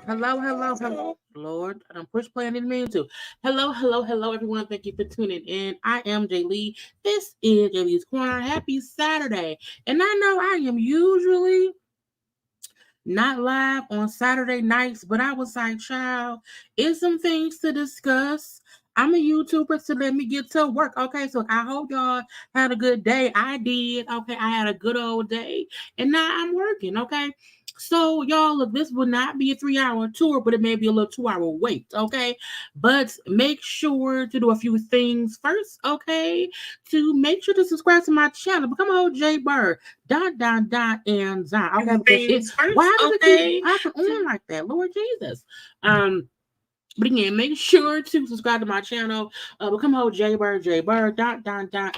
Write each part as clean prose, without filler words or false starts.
Hello, hello. Lord, I don't push play. I didn't mean to. Hello, everyone. Thank you for tuning in. I am Jaylee. This is JayLeesCorner. Happy Saturday. And I know I am usually not live on Saturday nights, but I was like, child, it's some things to discuss. I'm a YouTuber, so let me get to work. Okay, so I hope y'all had a good day. I did. Okay, I had a good old day. And now I'm working. Okay. So, y'all, look, this will not be a 3-hour tour, but it may be a little 2-hour wait, okay? But make sure to do a few things first, okay? To make sure to subscribe to my channel. Become a whole JayBird. And zon. Okay, things first, why does okay? it keep popping on like that? Lord Jesus. But again, make sure to subscribe to my channel. Become a whole JayBird,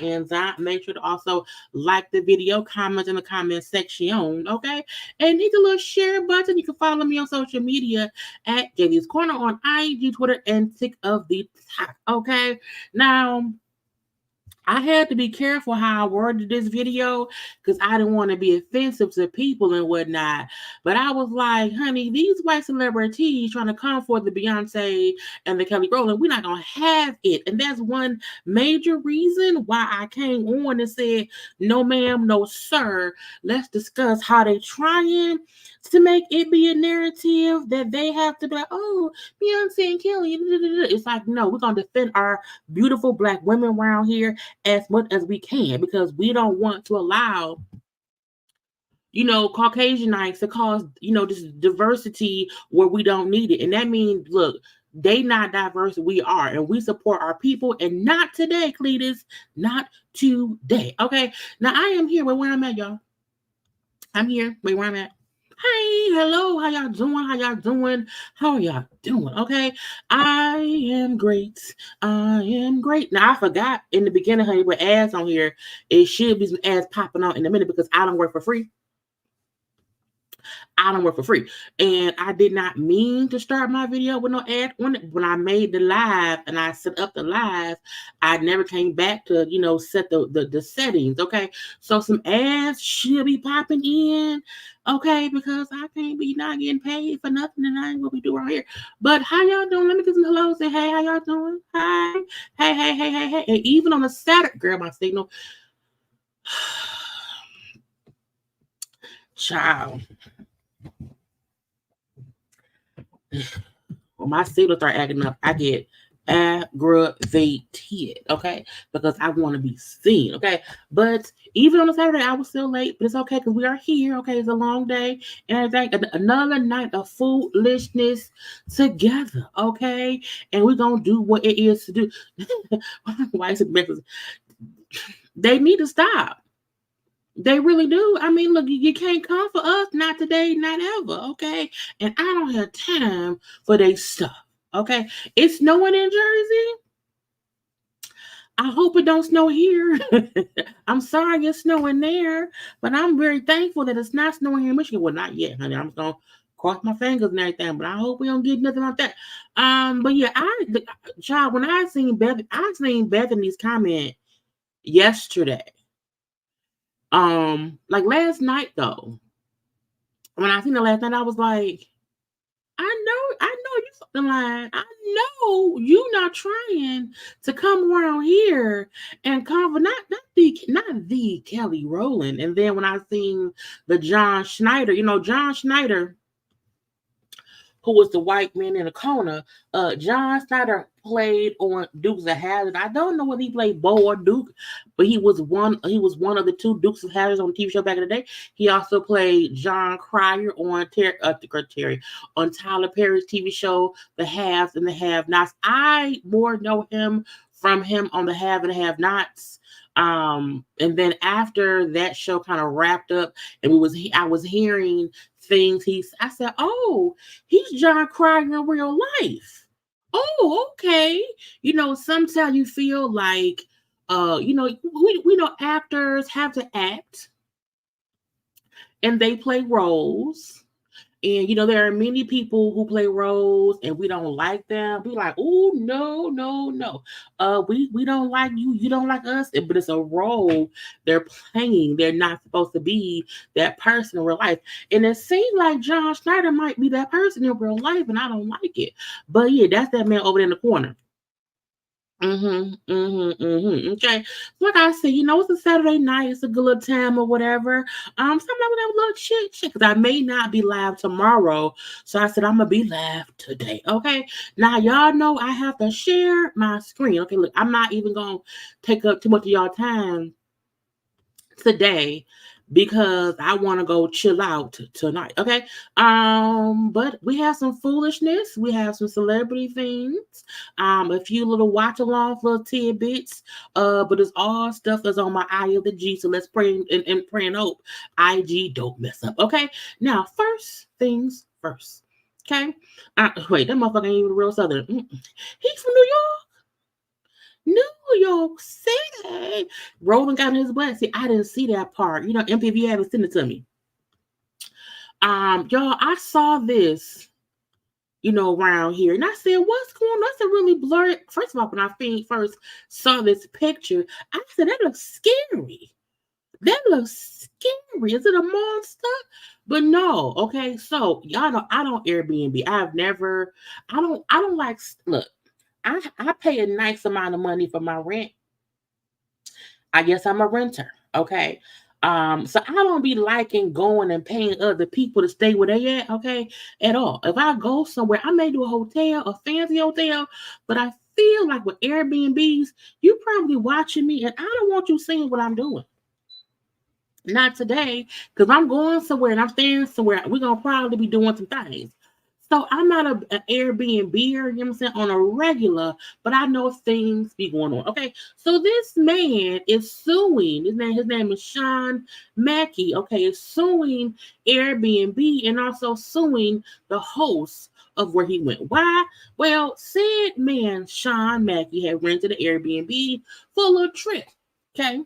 and zon. Make sure to also like the video, comment in the comment section, okay? And hit the little share button. You can follow me on social media at JayLeesCorner on IG, Twitter, and TikTok, okay? Now, I had to be careful how I worded this video because I didn't want to be offensive to people and whatnot. But I was like, honey, these white celebrities trying to come for the Beyonce and the Kelly Rowland, we're not going to have it. And that's one major reason why I came on and said, no ma'am, no sir. Let's discuss how they trying to make it be a narrative that they have to be like, oh, Beyonce and Kelly. It's like, no, we're going to defend our beautiful black women around here as much as we can because we don't want to allow Caucasianites to cause this diversity where we don't need it. And that means, look, they not diverse, we are, and we support our people. And not today, Cletus, not today. Okay, now I am here. Where I'm at, y'all. I'm here. Where I'm at. Hi, hello, how y'all doing? How are y'all doing? Okay, I am great. Now, I forgot in the beginning, honey, with ads on here, it should be some ads popping out in a minute because I don't work for free. And I did not mean to start my video with no ad on it. When I made the live and I set up the live, I never came back to, set the settings, okay? So some ads should be popping in, okay? Because I can't be not getting paid for nothing and I ain't what we do around here. But how y'all doing? Let me get some hellos. Say, hey, how y'all doing? Hi. Hey. And even on a Saturday, girl, my signal. Child. When my signal start acting up, I get aggravated, okay? Because I want to be seen, okay? But even on a Saturday, I was still late, but it's okay because we are here, okay? It's a long day and everything. Another night of foolishness together, okay? And we're going to do what it is to do. Why is it breakfast? They need to stop. They really do. I mean, look, you can't come for us, not today, not ever, okay? And I don't have time for their stuff, okay? It's snowing in Jersey. I hope it don't snow here. I'm sorry it's snowing there, but I'm very thankful that it's not snowing here in Michigan. Well, not yet, honey. I'm just gonna cross my fingers and everything, but I hope we don't get nothing like that. But yeah, child, when I seen Bethanny's comment yesterday. Like last night though, when I seen it last night, I was like, I know you fucking lying. I know you not trying to come around here and come for not the Kelly Rowland. And then when I seen the John Schneider, John Schneider, who was the white man in the corner, John Schneider played on Dukes of Hazzard. I don't know whether he played Bo or Duke, but he was one of the two Dukes of Hazzard on the TV show back in the day. He also played John Cryer on on Tyler Perry's TV show, The Haves and the Have-Nots. I more know him from him on The Have and the Have-Nots. And then after that show kind of wrapped up, and I was hearing things. I said, "Oh, he's John Cryer in real life." Oh, okay. Sometimes you feel like, we know actors have to act, and they play roles. And there are many people who play roles and we don't like them. We like, oh no, no, no. We don't like you, you don't like us. But it's a role they're playing. They're not supposed to be that person in real life. And it seems like John Schneider might be that person in real life, and I don't like it. But yeah, that's that man over there in the corner. Okay. Like I said, it's a Saturday night, it's a good little time or whatever. Sometimes we have a little chit because I may not be live tomorrow. So I said I'm gonna be live today. Okay. Now y'all know I have to share my screen. Okay, look, I'm not even gonna take up too much of y'all time today because I want to go chill out tonight. Okay. But we have some foolishness, we have some celebrity things, a few little watch along little tidbits, but it's all stuff that's on my eye of the G. So let's pray and pray and hope IG don't mess up. Okay. Now, first things first. Okay. Wait, that motherfucker ain't even real Southern. He's from New York. New York City. Roland got in his butt. See, I didn't see that part. MPV haven't sent it to me. Y'all, I saw this, around here. And I said, what's going on? That's a really blurry. First of all, when I first saw this picture, I said, that looks scary. That looks scary. Is it a monster? But no, okay. So y'all know I don't Airbnb. I don't like, look, I pay a nice amount of money for my rent. I guess I'm a renter. Okay. So I don't be liking going and paying other people to stay where they at, okay, at all. If I go somewhere, I may do a hotel, a fancy hotel, but I feel like with Airbnbs, you probably watching me and I don't want you seeing what I'm doing. Not today, because I'm going somewhere and I'm staying somewhere. We're gonna probably be doing some things. So I'm not an Airbnb, on a regular, but I know things be going on. Okay, so this man is suing. His name is Sean Mackey. Okay, is suing Airbnb and also suing the host of where he went. Why? Well, said man Sean Mackey had rented an Airbnb for a little trip. Okay,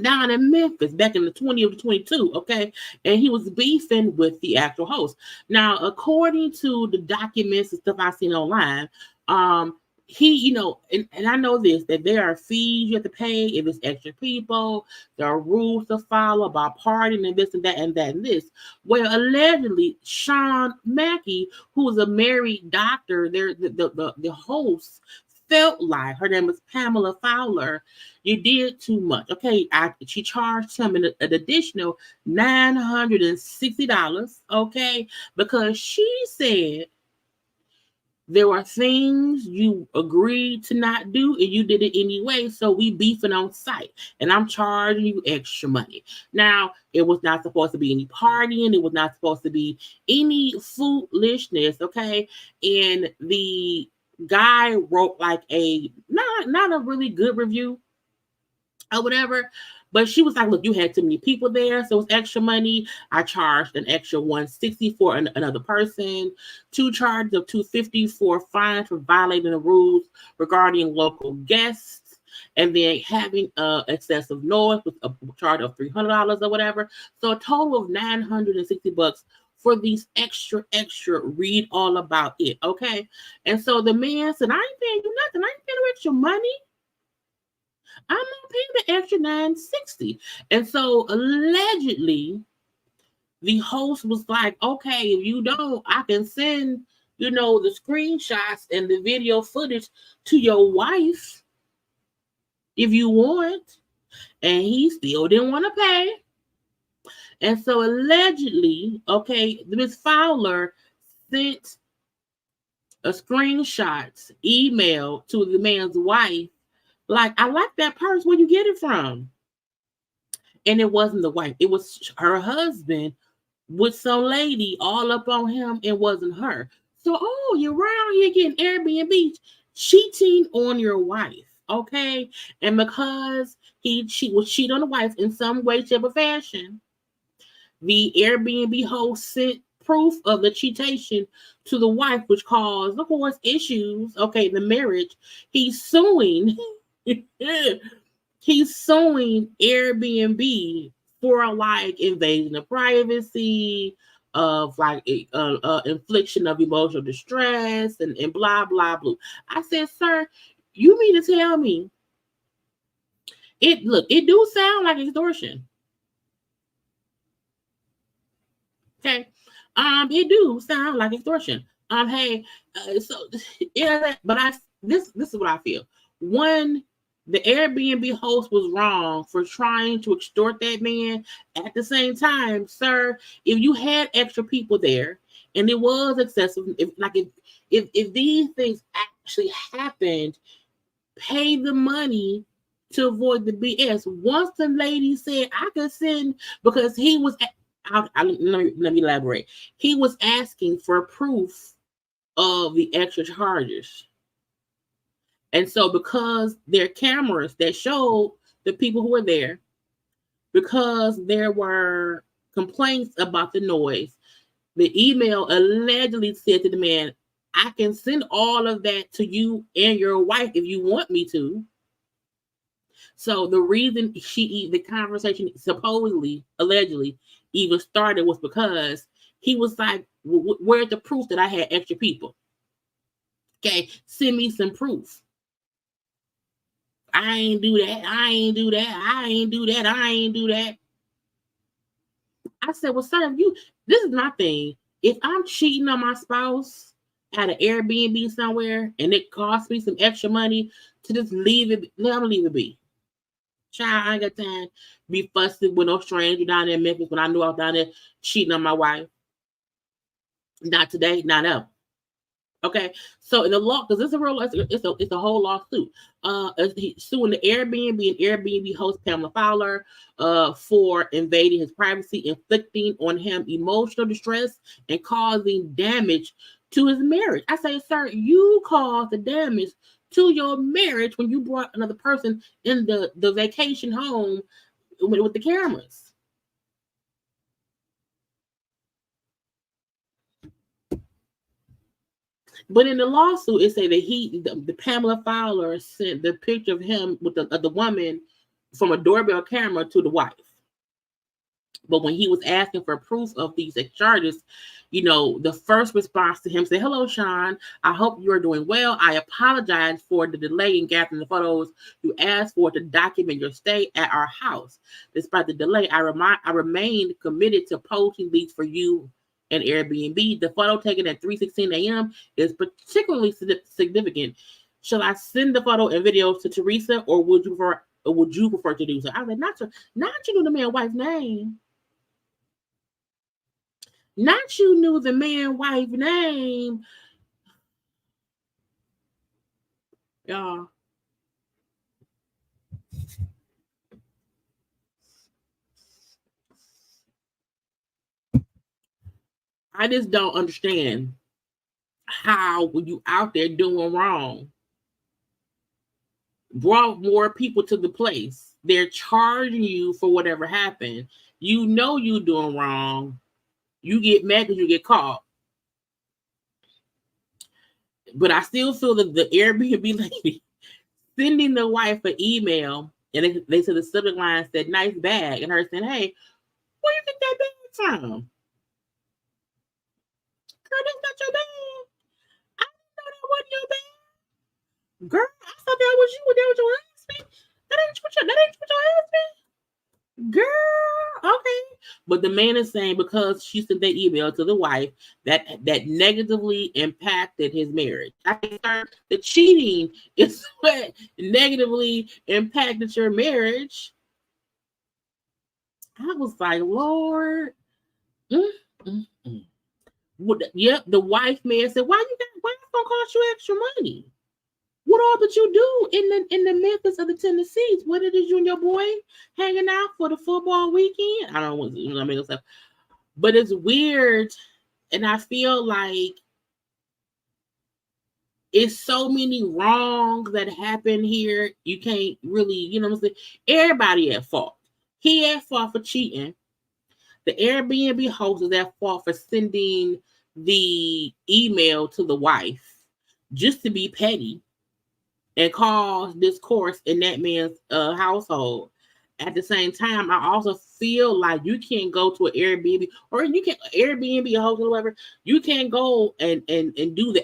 down in Memphis back in the 2022, okay? And he was beefing with the actual host. Now, according to the documents and stuff I've seen online, he, and I know this, that there are fees you have to pay if it's extra people, there are rules to follow about partying and this and that and that and this. Well, allegedly, Sean Mackey, who is a married doctor, the host, felt like, her name is Pamela Fowler, you did too much. Okay, she charged him an additional $960, okay, because she said there were things you agreed to not do and you did it anyway, so we beefing on site and I'm charging you extra money. Now, it was not supposed to be any partying, it was not supposed to be any foolishness, okay? And the guy wrote like a not a really good review or whatever. But she was like, look, you had too many people there, so it's extra money. I charged an extra $160 for another person, 2 charges of $250 for fines for violating the rules regarding local guests, and then having excessive noise with a charge of $300 or whatever. So a total of $960 for these extra read all about it, okay? And so the man said, I ain't paying you nothing. I ain't paying you extra money. I'm not paying the extra $960. And so allegedly, the host was like, okay, if you don't, I can send, the screenshots and the video footage to your wife if you want. And he still didn't want to pay. And so allegedly, okay, Ms. Fowler sent a screenshot email to the man's wife. Like, I like that purse. Where you get it from? And it wasn't the wife. It was her husband with some lady all up on him. It wasn't her. So, you're around here getting Airbnb, cheating on your wife, okay? And because he was cheating on the wife in some way, shape, or fashion, the Airbnb host sent proof of the cheatation to the wife, which caused, of course, issues, okay, the marriage. He's suing... He's suing Airbnb for like invasion of privacy, of like infliction of emotional distress, and blah blah blah. I said, sir, you mean to tell me it do sound like extortion? Okay, it do sound like extortion. Hey, so yeah, but this is what I feel. One, the Airbnb host was wrong for trying to extort that man. At the same time, sir, if you had extra people there and it was excessive, if these things actually happened, pay the money to avoid the BS. Once the lady said I could send, because he was, let me elaborate. He was asking for proof of the extra charges. And so because there are cameras that showed the people who were there, because there were complaints about the noise, the email allegedly said to the man, I can send all of that to you and your wife if you want me to. So the reason the conversation supposedly, allegedly, even started was because he was like, where's the proof that I had extra people? Okay, send me some proof. I ain't do that. I ain't do that. I ain't do that. I ain't do that. I said, well, sir, this is my thing. If I'm cheating on my spouse at an Airbnb somewhere and it costs me some extra money to just leave it, let me leave it be. Child, I ain't got time to be fussing with no stranger down there in Memphis when I knew I was down there cheating on my wife. Not today, not ever. Okay, so in the law, because it's a whole lawsuit. He's suing the Airbnb and Airbnb host Pamela Fowler for invading his privacy, inflicting on him emotional distress, and causing damage to his marriage. I say, sir, you caused the damage to your marriage when you brought another person in the vacation home with the cameras. But in the lawsuit, it said that the Pamela Fowler sent the picture of him with the woman from a doorbell camera to the wife. But when he was asking for proof of these charges, the first response to him said, hello, Sean. I hope you're doing well. I apologize for the delay in gathering the photos you asked for to document your stay at our house. Despite the delay, I remained committed to posting these for you and Airbnb. The photo taken at 3:16 a.m. is particularly significant. Shall I send the photo and videos to Teresa, or would you prefer to do so? I was like, not you knew the man's wife's name. Not you knew the man's wife's name. Y'all. I just don't understand how, when you out there doing wrong, brought more people to the place. They're charging you for whatever happened. You know you doing wrong. You get mad because you get caught. But I still feel that the Airbnb lady sending the wife an email, and they said the subject line said "nice bag," and her saying, "Hey, where you get that bag from? Girl, that's not your bag. I didn't know that wasn't your bag. Girl, I thought that was you. That was your husband. That ain't what your husband. Girl, okay." But the man is saying because she sent that email to the wife that negatively impacted his marriage. I think the cheating is what negatively impacted your marriage. I was like, Lord. Mm, mm, mm. Yep, the wife man said, why it's gonna cost you extra money? What all did you do in the Memphis of the Tennessees? What did you and your boy hanging out for the football weekend? I don't know what I mean, stuff. But it's weird, and I feel like it's so many wrongs that happen here. You can't really, you know what I'm saying? Everybody at fault. He at fault for cheating. The Airbnb host is at fault for sending the email to the wife just to be petty and cause discourse in that man's household. At the same time, I also feel like you can't go to an Airbnb or you can Airbnb a host or whatever. You can't go and do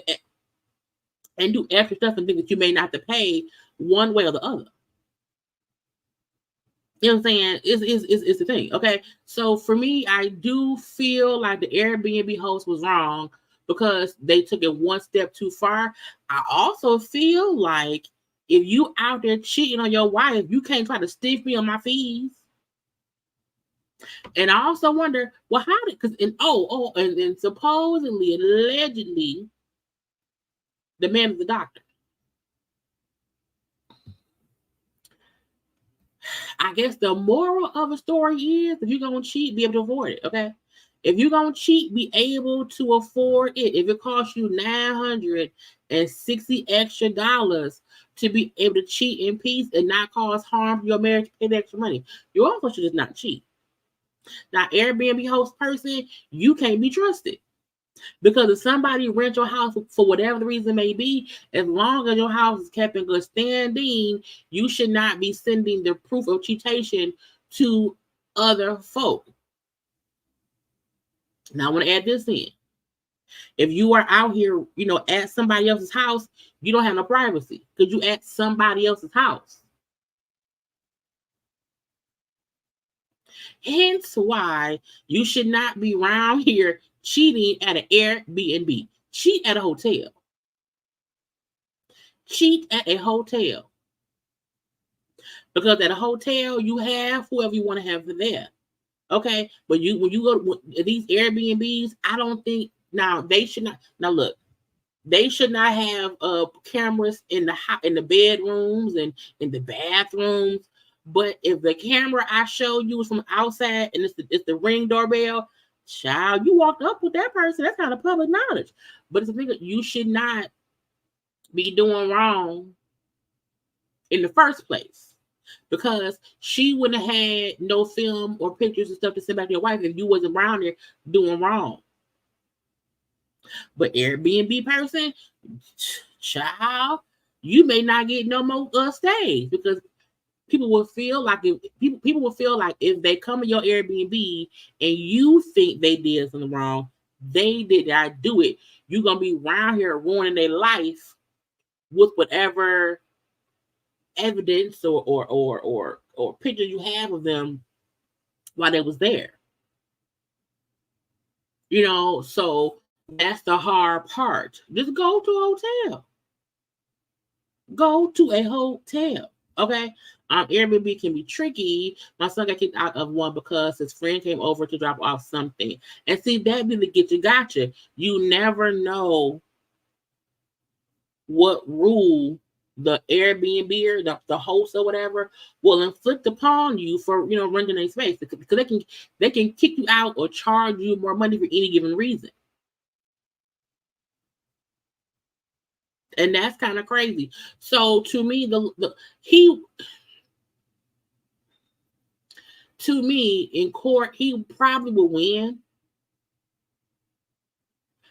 extra stuff and think that you may not have to pay one way or the other. You know what I'm saying? It's the thing. Okay. So for me, I do feel like the Airbnb host was wrong because they took it one step too far. I also feel like if you out there cheating on your wife, you can't try to stiff me on my fees. And I also wonder, well, how did and supposedly, allegedly, the man is the doctor. I guess the moral of the story is if you're gonna cheat, be able to afford it. Okay. If you're gonna cheat, be able to afford it. If it costs you $960 extra to be able to cheat in peace and not cause harm to your marriage, pay the extra money, you also should just not cheat. Now, Airbnb host person, you can't be trusted. Because if somebody rent your house for whatever the reason may be, as long as your house is kept in good standing, you should not be sending the proof of cheatation to other folk. Now, I want to add this in. If you are out here, at somebody else's house, you don't have no privacy because you at somebody else's house. Hence why you should not be around here cheating at an Airbnb. Cheat at a hotel. Cheat at a hotel. Because at a hotel, you have whoever you want to have there. Okay? But when you go to these Airbnbs, I don't think, now they should not, now look, they should not have cameras in the bedrooms and in the bathrooms. But if the camera I show you is from outside and it's the Ring doorbell, child, you walked up with that person. That's kind of public knowledge. But it's a thing that you should not be doing wrong in the first place. Because she wouldn't have had no film or pictures and stuff to send back to your wife if you wasn't around there doing wrong. But Airbnb person, child, you may not get no more stays because people will feel like if they come to your Airbnb and you think they did something wrong, they did not do it. You're gonna be around here ruining their life with whatever evidence or picture you have of them while they was there. So that's the hard part. Just go to a hotel. Go to a hotel. Okay. Airbnb can be tricky. My son got kicked out of one because his friend came over to drop off something. And see, that really get you gotcha. You never know what rule the Airbnb or the host or whatever will inflict upon you for renting a space, because they can kick you out or charge you more money for any given reason. And that's kind of crazy. So to me, to me, in court, he probably will win,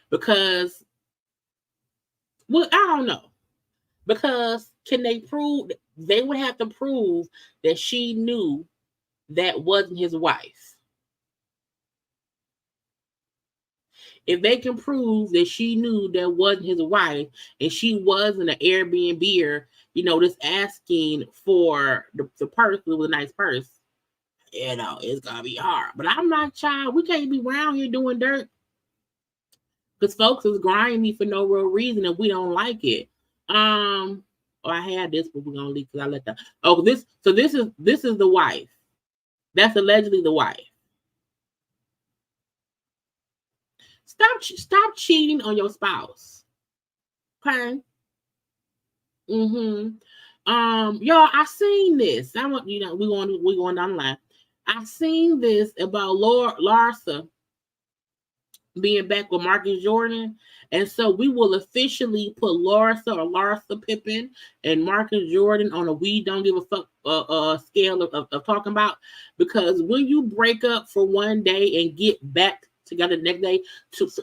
because, well, I don't know. Because they would have to prove that she knew that wasn't his wife. If they can prove that she knew that wasn't his wife and she wasn't an Airbnb-er, just asking for the purse, it was a nice purse, it's gonna be hard. But I'm like, child, we can't be around here doing dirt, because folks is grinding me for no real reason and we don't like it. I had this, but we're gonna leave because I let that. Oh, this is the wife. That's allegedly the wife. Stop cheating on your spouse. Okay. Y'all, I seen this. I want we going down the line. I seen this about Larsa being back with Marcus Jordan. And so we will officially put Larsa Pippen and Marcus Jordan on a we don't give a fuck scale of talking about. Because when you break up for one day and get back together the next day,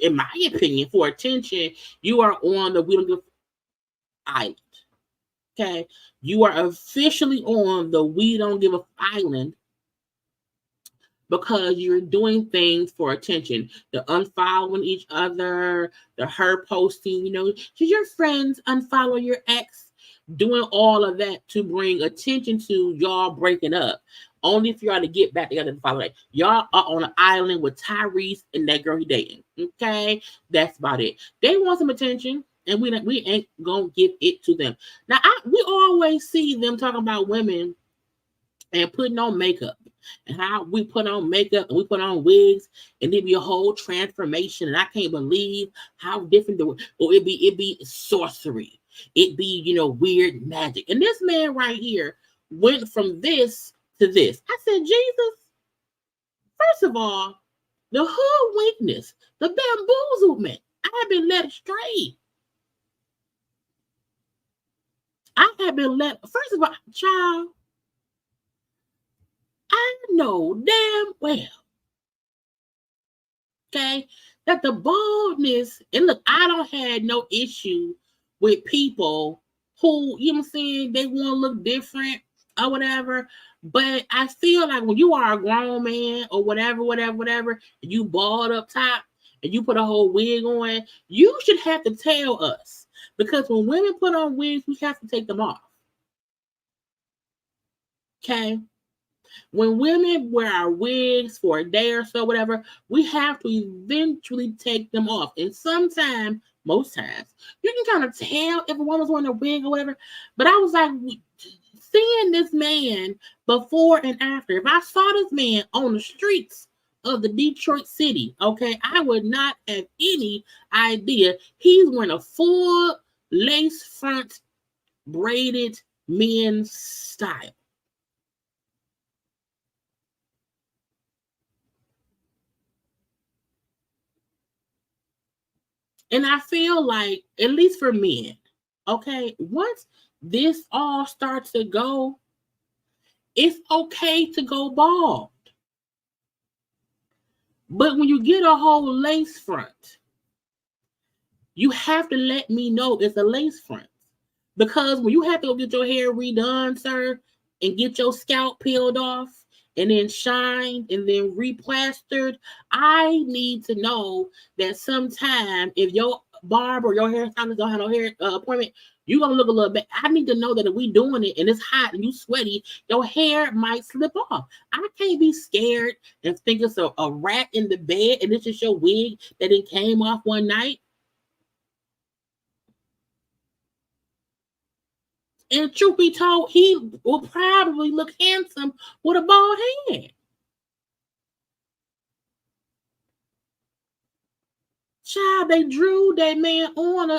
in my opinion, for attention, you are on the we don't give island. Okay? You are officially on the we don't give a island, because you're doing things for attention. The unfollowing each other, the her posting, should your friends unfollow your ex? Doing all of that to bring attention to y'all breaking up. Only if y'all to get back together and follow that. Y'all are on an island with Tyrese and that girl he dating. Okay? That's about it. They want some attention, and we ain't gonna give it to them. Now, we always see them talking about women and putting on makeup, and how we put on makeup and we put on wigs, and it be a whole transformation. And I can't believe how different it be sorcery. It be, weird magic. And this man right here went from this to this. I said, Jesus, first of all, the hoodwinkness, the bamboozlement, I have been led astray. First of all, child, I know damn well, okay, that the baldness, and look, I don't have no issue with people who, what I'm saying, they want to look different or whatever. But I feel like when you are a grown man or whatever, and you bald up top and you put a whole wig on, you should have to tell us. Because when women put on wigs, we have to take them off. Okay? When women wear our wigs for a day or so, whatever, we have to eventually take them off. And sometimes, most times, you can kind of tell if a woman's wearing a wig or whatever. But I was like, seeing this man before and after, if I saw this man on the streets of the Detroit city, okay, I would not have any idea he's wearing a full lace front braided men's style. And I feel like, at least for men, okay, once this all starts to go, it's okay to go bald. But when you get a whole lace front, you have to let me know it's a lace front. Because when you have to go get your hair redone, sir, and get your scalp peeled off and then shined and then replastered, I need to know that sometime if your barber or your hairstylist don't have no hair appointment, you're going to look a little bit. I need to know that if we doing it and it's hot and you sweaty, your hair might slip off. I can't be scared and think it's a rat in the bed and it's just your wig that it came off one night. And truth be told, he will probably look handsome with a bald head. Child, they drew that man on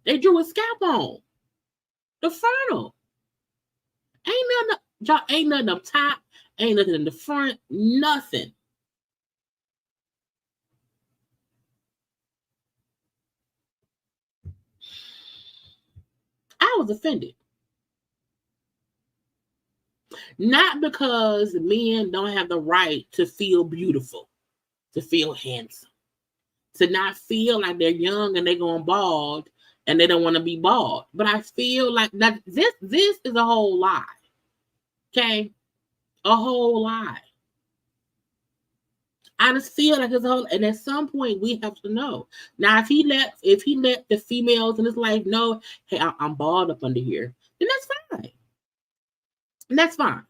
They drew a scalp on the frontal. Ain't nothing up top. Ain't nothing in the front. Nothing. I was offended. Not because men don't have the right to feel beautiful, to feel handsome, to not feel like they're young and they're going bald and they don't want to be bald. But I feel like that this is a whole lie. Okay? A whole lie. I just feel like it's a whole, and at some point we have to know. Now, if he let the females in his life know, hey, I'm bald up under here, then that's fine. And that's fine.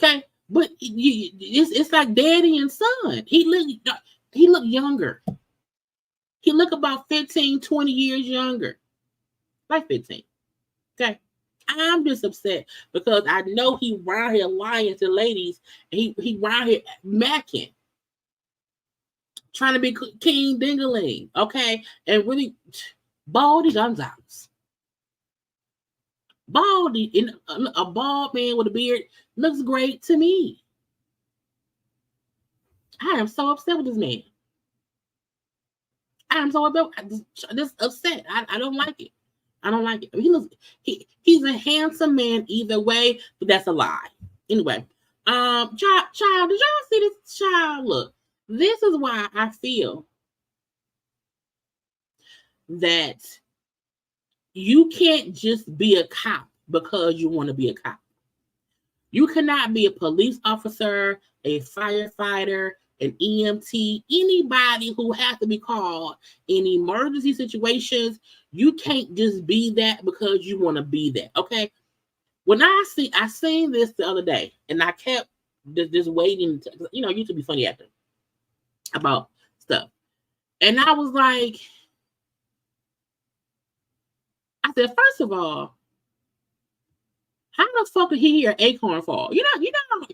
Okay? But it's like daddy and son. He looked younger. He looked about 15, 20 years younger. Like 15. Okay? I'm just upset because I know he around here lying to ladies. And he around here macking. Trying to be King Dingaling. Okay? And really, baldy guns out. Baldy, a bald man with a beard looks great to me. I am so upset with this man. I am so just upset. I don't like it. I don't like it. He's a handsome man either way, but that's a lie. Anyway, child, did y'all see this child? Look, this is why I feel that you can't just be a cop because you want to be a cop. You cannot be a police officer, a firefighter, an EMT, anybody who has to be called in emergency situations. You can't just be that because you want to be that. Okay. When I seen this the other day, and I kept just waiting. You used to be funny acting about stuff, and I was like, I said, first of all, how the fuck did he hear an acorn fall? You know,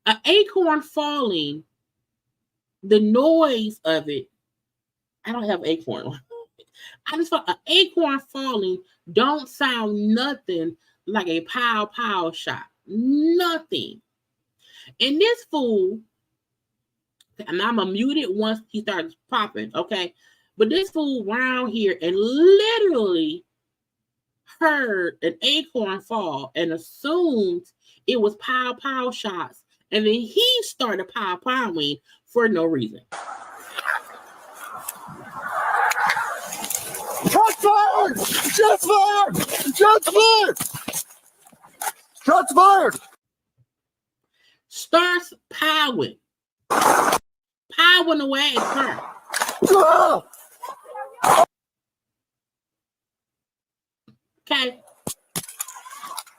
an acorn falling, the noise of it. I don't have acorn. I just thought an acorn falling don't sound nothing like a pow shot. Nothing. And this fool, and I'm gonna mute it once he starts popping, okay? But this fool around here and literally heard an acorn fall and assumed it was pow shots, and then he started powing for no reason. Shots fired! Shots fired! Shots fired! Shots fired! Starts powing away at her. Okay.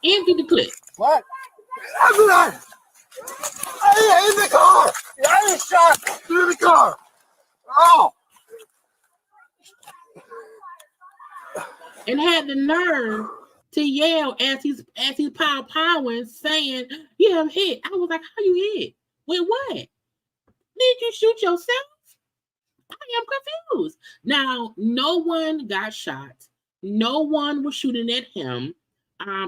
Empty the clip. What? In the car! I was shot through the car! Oh! And had the nerve to yell as he's powing, saying, "Yeah, I'm hit." I was like, "How you hit? With what? Did you shoot yourself?" I am confused. Now, no one got shot. No one was shooting at him.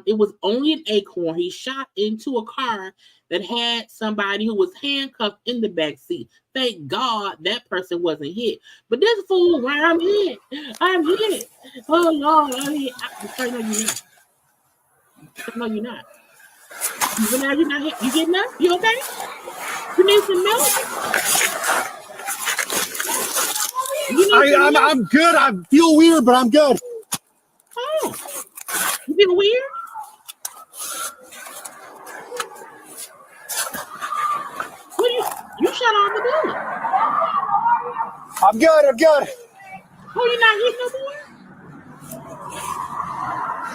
It was only an acorn. He shot into a car that had somebody who was handcuffed in the back seat. Thank God that person wasn't hit. But this fool, where I'm hit. I'm hit. Oh Lord, I'm hit. No, you're not. No, you're not. Now you're not hit. You getting up? You okay? You need some milk? I'm good. I feel weird, but I'm good. Oh, you feel weird? You shot all the bullet. I'm good. Oh, you're not hitting no more?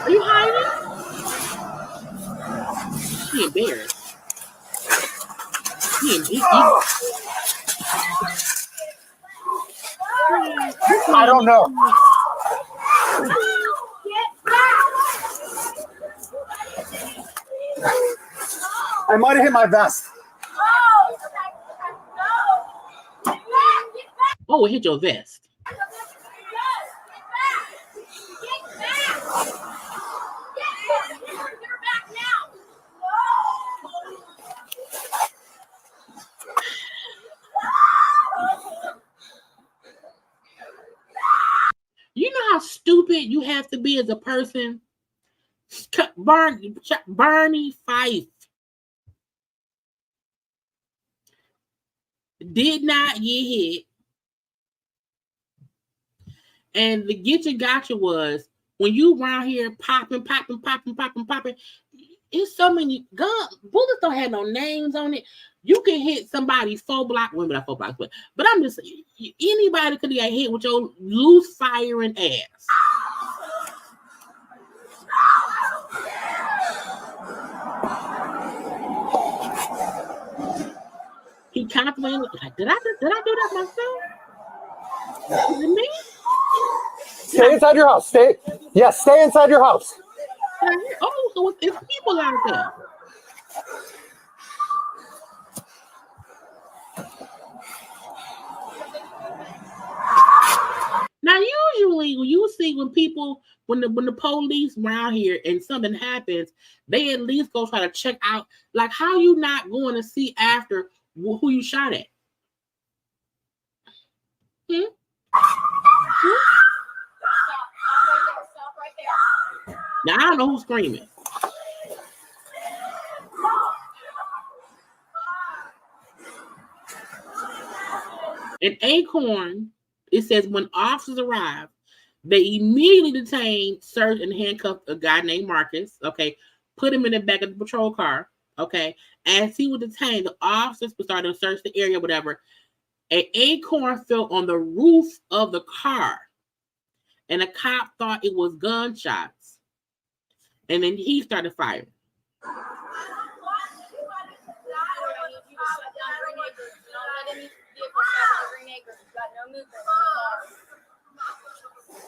Are you hiding? He embarrassed. I don't know. I might have hit my vest. Oh, it hit your vest. you have to be as a person. Bernie Fife did not get hit. And the get you gotcha was when you around here popping. It's so many bullets don't have no names on it. You can hit somebody 4 blocks, well, not 4 blocks, but I'm just saying, anybody could get hit with your loose firing ass. He contemplated, like, did I do that myself? Is it me? Stay inside your house. Stay inside your house. Oh, so it's people out there. Now, usually when you see when the police around here and something happens, they at least go try to check out. Like, how you not going to see after who you shot at? Now, I don't know who's screaming. In Acorn, it says when officers arrived, they immediately detained, searched, and handcuffed a guy named Marcus. Okay, put him in the back of the patrol car. Okay, as he was detained, the officers started to search the area, whatever. An acorn fell on the roof of the car, and a cop thought it was gunshots, and then he started firing.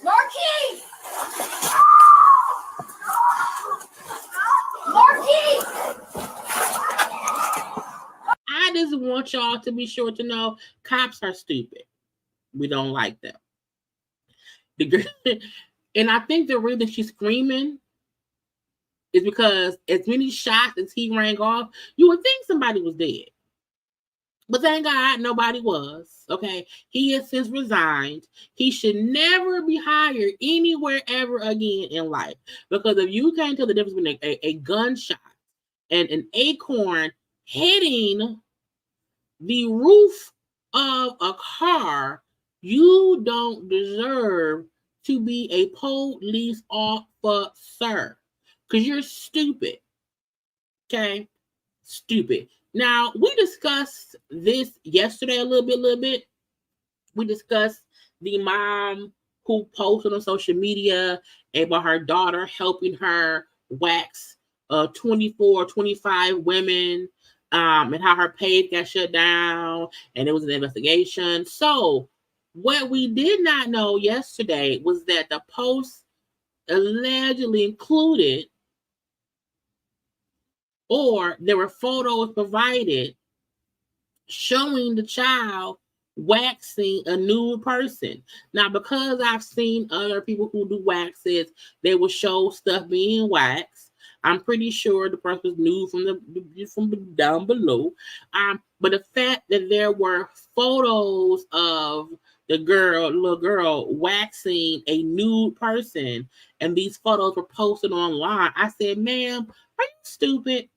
Marquis! I just want y'all to be sure to know cops are stupid. We don't like them. And I think the reason she's screaming is because as many shots as he rang off, you would think somebody was dead. But thank God nobody was. Okay. He has since resigned. He should never be hired anywhere ever again in life. Because if you can't tell the difference between a gunshot and an acorn hitting the roof of a car, you don't deserve to be a police officer. Because you're stupid. Okay? Stupid. Now, we discussed this yesterday a little bit. We discussed the mom who posted on social media about her daughter helping her wax 24, 25 women, and how her page got shut down, and it was an investigation. So, what we did not know yesterday was that the post allegedly included, or there were photos provided showing the child waxing a nude person. Now, because I've seen other people who do waxes, they will show stuff being waxed. I'm pretty sure the person was nude from down below. But the fact that there were photos of the little girl waxing a nude person, and these photos were posted online, I said, ma'am, are you stupid?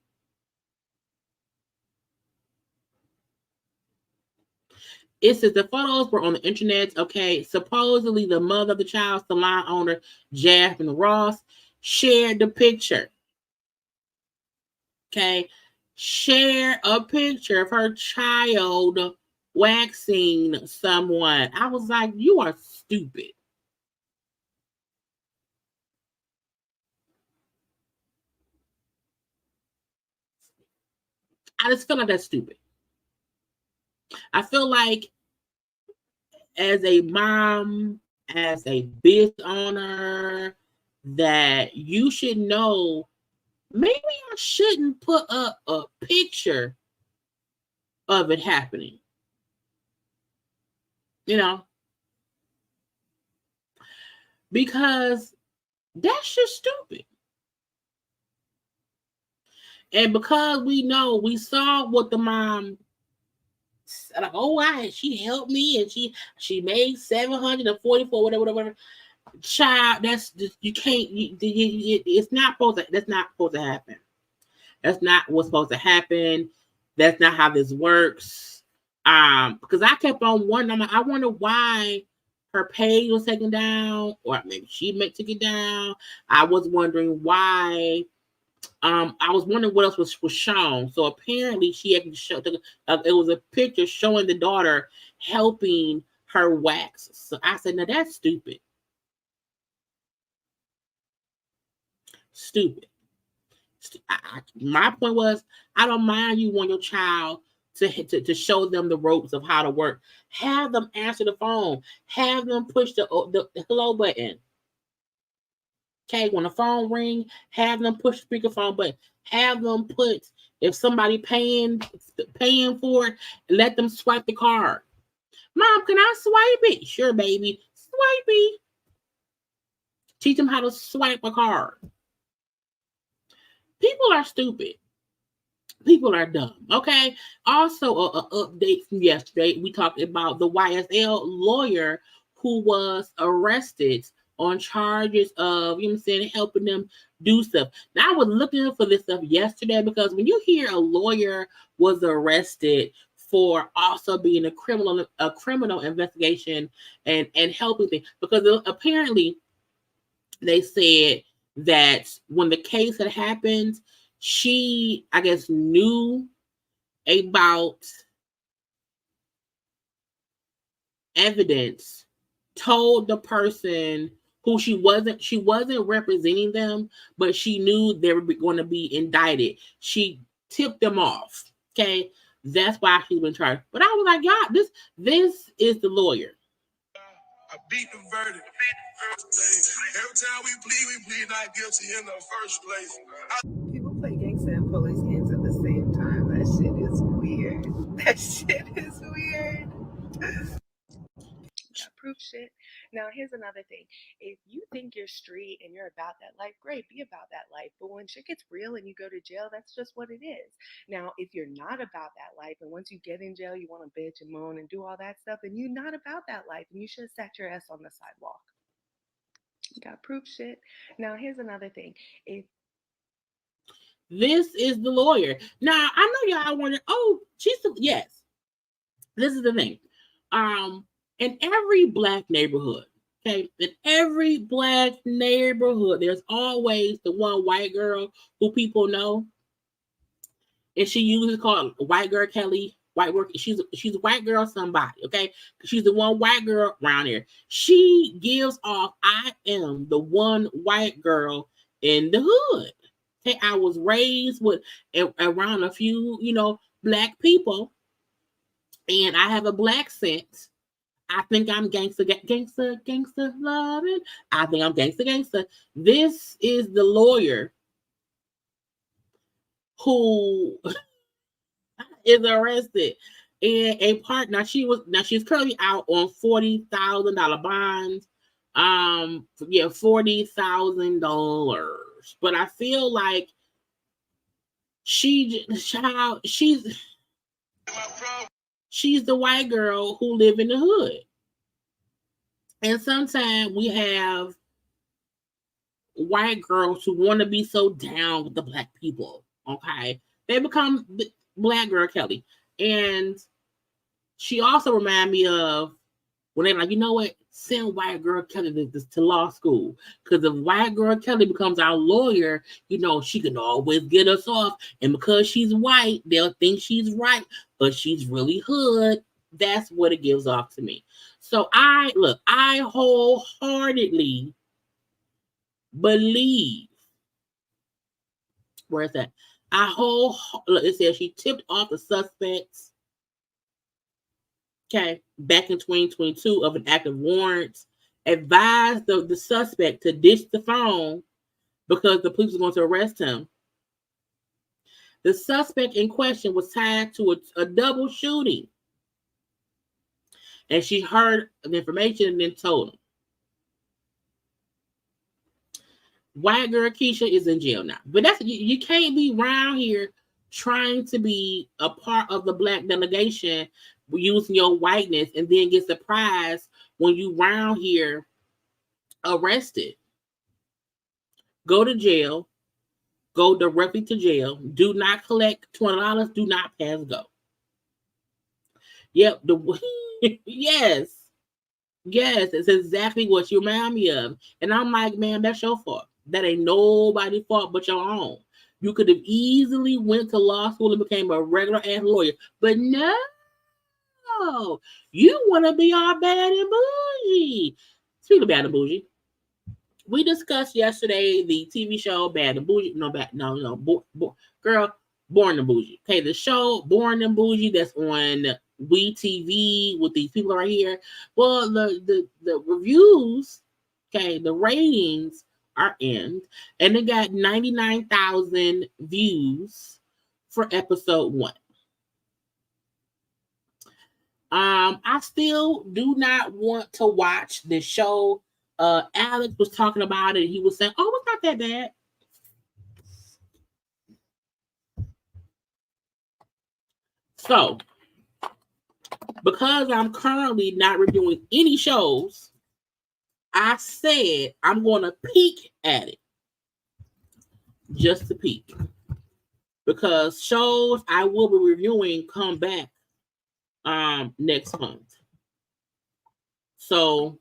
It says the photos were on the internet. Okay, supposedly the mother of the child, salon owner Jasmine Ross, shared the picture. Okay, share a picture of her child waxing someone. I was like, you are stupid. I just feel like that's stupid. I feel like as a mom, as a business owner, that you should know maybe I shouldn't put up a picture of it happening. You know? Because that's just stupid. And because we saw what the mom, like, oh, she helped me and she made $744, whatever. Child, that's just, you can't. It's not supposed to. That's not supposed to happen. That's not what's supposed to happen. That's not how this works. Because I kept on wondering. I'm like, I wonder why her page was taken down, or maybe she took it down. I was wondering why. I was wondering what else was shown. So apparently, she actually showed. It was a picture showing the daughter helping her wax. So I said, "Now that's stupid. Stupid." My point was, I don't mind you want your child to show them the ropes of how to work. Have them answer the phone. Have them push the hello button. Okay, when the phone ring, have them push the speakerphone button. Have them put, if somebody paying for it, let them swipe the card. Mom, can I swipe it? Sure, baby. Swipe it. Teach them how to swipe a card. People are stupid. People are dumb. Okay. Also, an update from yesterday. We talked about the YSL lawyer who was arrested on charges of, you know what I'm saying, helping them do stuff. Now, I was looking for this stuff yesterday because when you hear a lawyer was arrested for also being a criminal investigation and helping things, because apparently they said that when the case had happened, she, I guess, knew about evidence, told the person who she wasn't representing them, but she knew they were going to be indicted. She tipped them off. Okay, that's why she's been charged. But I was like, y'all, this is the lawyer. I beat the verdict. Every time we plead not guilty in the first place. People play gangster and police games at the same time. That shit is weird. That shit is weird. Got proof shit. Now, here's another thing. If you think you're street and you're about that life, great, be about that life. But when shit gets real and you go to jail, that's just what it is. Now, if you're not about that life and once you get in jail, you want to bitch and moan and do all that stuff, then you're not about that life and you should have sat your ass on the sidewalk. You got proof shit. Now, here's another thing. This is the lawyer. Now, I know y'all wonder, yes. This is the thing. In every black neighborhood, okay, in every black neighborhood, there's always the one white girl who people know. And she usually called white girl Kelly, white work. She's a white girl somebody, okay? She's the one white girl around here. She gives off, I am the one white girl in the hood. Okay, I was raised with around a few, black people, and I have a black sense. I think I'm gangster loving. I think I'm gangster. This is the lawyer who is arrested in a part. Now she's currently out on $40,000 bonds. $40,000. But I feel like she's the white girl who live in the hood. And sometimes we have white girls who want to be so down with the black people. Okay. They become Black Girl Kelly. And she also reminds me of when they're like, you know what? Send white girl Kelly to law school. Because if white girl Kelly becomes our lawyer, she can always get us off. And because she's white, they'll think she's right, but she's really hood. That's what it gives off to me. So I wholeheartedly believe. Where is that? It says she tipped off the suspects. Okay, back in 2022 of an active warrant, advised the suspect to ditch the phone because the police were going to arrest him. The suspect in question was tied to a double shooting. And she heard the information and then told him. White girl Keisha is in jail now. But you can't be around here trying to be a part of the black delegation using your whiteness and then get surprised when you round here arrested, go to jail, go directly to jail, do not collect $20, do not pass go. Yep, yes. Yes, it's exactly what you remind me of. And I'm like, man, that's your fault. That ain't nobody's fault but your own. You could have easily went to law school and became a regular ass lawyer. But no, you want to be all bad and bougie. Speaking of bad and bougie, we discussed yesterday the TV show Bad and Bougie. Girl, Born and Bougie. Okay, the show Born and Bougie that's on WeTV with these people right here. Well, the reviews, okay, the ratings are in, and they got 99,000 views for episode 1. I still do not want to watch the show. Alex was talking about it. He was saying, "Oh, it's not that bad." So, because I'm currently not reviewing any shows, I said I'm going to peek at it, just to peek, because shows I will be reviewing come back next month. So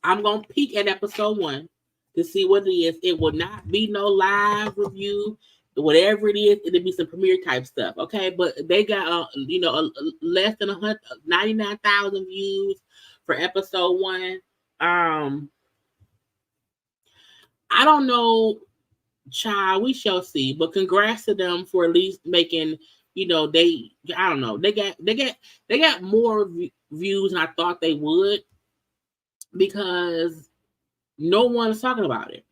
I'm going to peek at episode 1 to see what it is. It will not be no live review. Whatever it is, it'll be some premiere type stuff, okay? But they got, less than 99,000 views for episode 1. I don't know, child. We shall see. But congrats to them for at least making, they got more views than I thought they would, because no one's talking about it.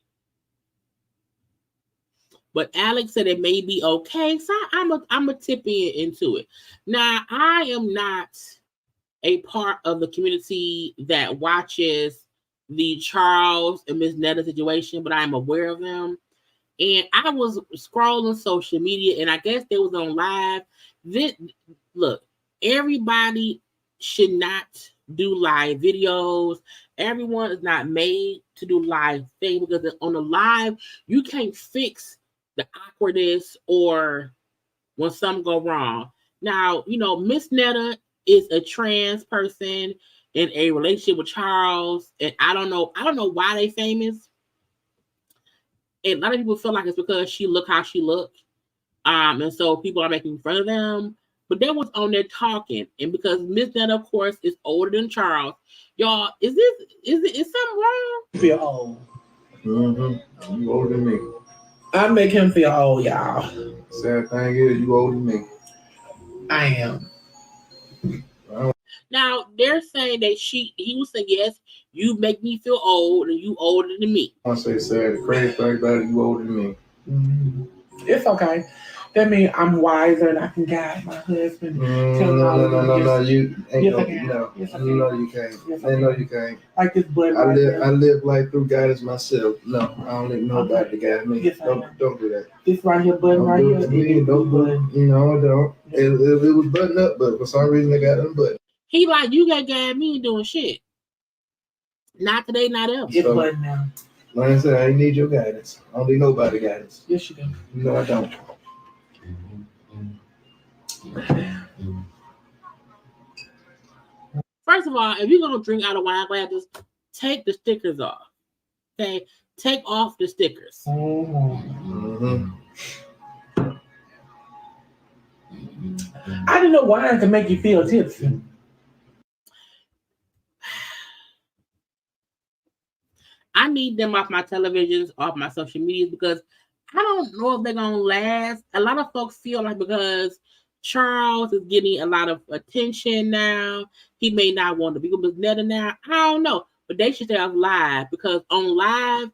But Alex said it may be okay, so I'm a tip into it. Now, I am not a part of the community that watches the Charles and Miss Netta situation, but I'm aware of them. And I was scrolling social media, and I guess they was on live. Look, everybody should not do live videos. Everyone is not made to do live things, because on the live, you can't fix the awkwardness or when something go wrong. Now, Miss Netta is a trans person in a relationship with Charles, and I don't know why they famous. And a lot of people feel like it's because she look how she look, and so people are making fun of them. But they was on there talking, and because Miss Netta, of course, is older than Charles, y'all, is something wrong? I feel old. Mm-hmm. You older than me. I make him feel old, y'all. Sad thing is, you older than me. I am. Now they're saying that he was saying, yes, you make me feel old, and you older than me. I want to say sad. The crazy thing about it, you older than me. Mm-hmm. It's okay. That means I'm wiser and I can guide my husband. No. You ain't yes, no. I can. No, yes, I no, you can't. Yes, No, you can't. Like this blood. I live like through guidance myself. No, I don't need nobody to guide me. Yes, don't do that. This right here, button right here. Don't. No, I don't. It was buttoned up, but for some reason they got unbuttoned. He like, you got guide me doing shit. Not today, not ever. It's button now. Like I said, I ain't need your guidance. I don't need nobody guidance. Yes, you do. No, I don't. First of all, if you're gonna drink out of wine glasses, take the stickers off. Okay, take off the stickers. Mm-hmm. I didn't know wine could make you feel tipsy. I need them off my televisions, off my social media, because I don't know if they're gonna last. A lot of folks feel like because Charles is getting a lot of attention now, he may not want to be with Netta now. I don't know, but they should stay off live, because on live,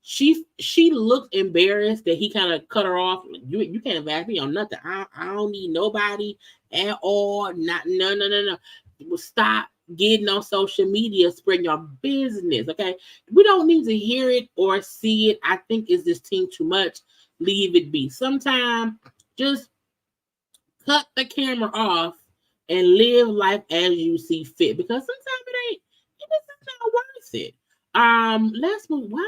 she looked embarrassed that he kind of cut her off. You can't advise me on nothing. I don't need nobody at all. No. Stop getting on social media, spreading your business. Okay, we don't need to hear it or see it. I think it's this team too much. Leave it be. Sometimes just cut the camera off and live life as you see fit, because sometimes it ain't worth it. Let's move. Wow,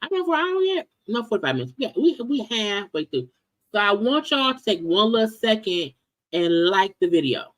I don't know for an hour yet. No, 45 minutes. We halfway through. So I want y'all to take one little second and like the video.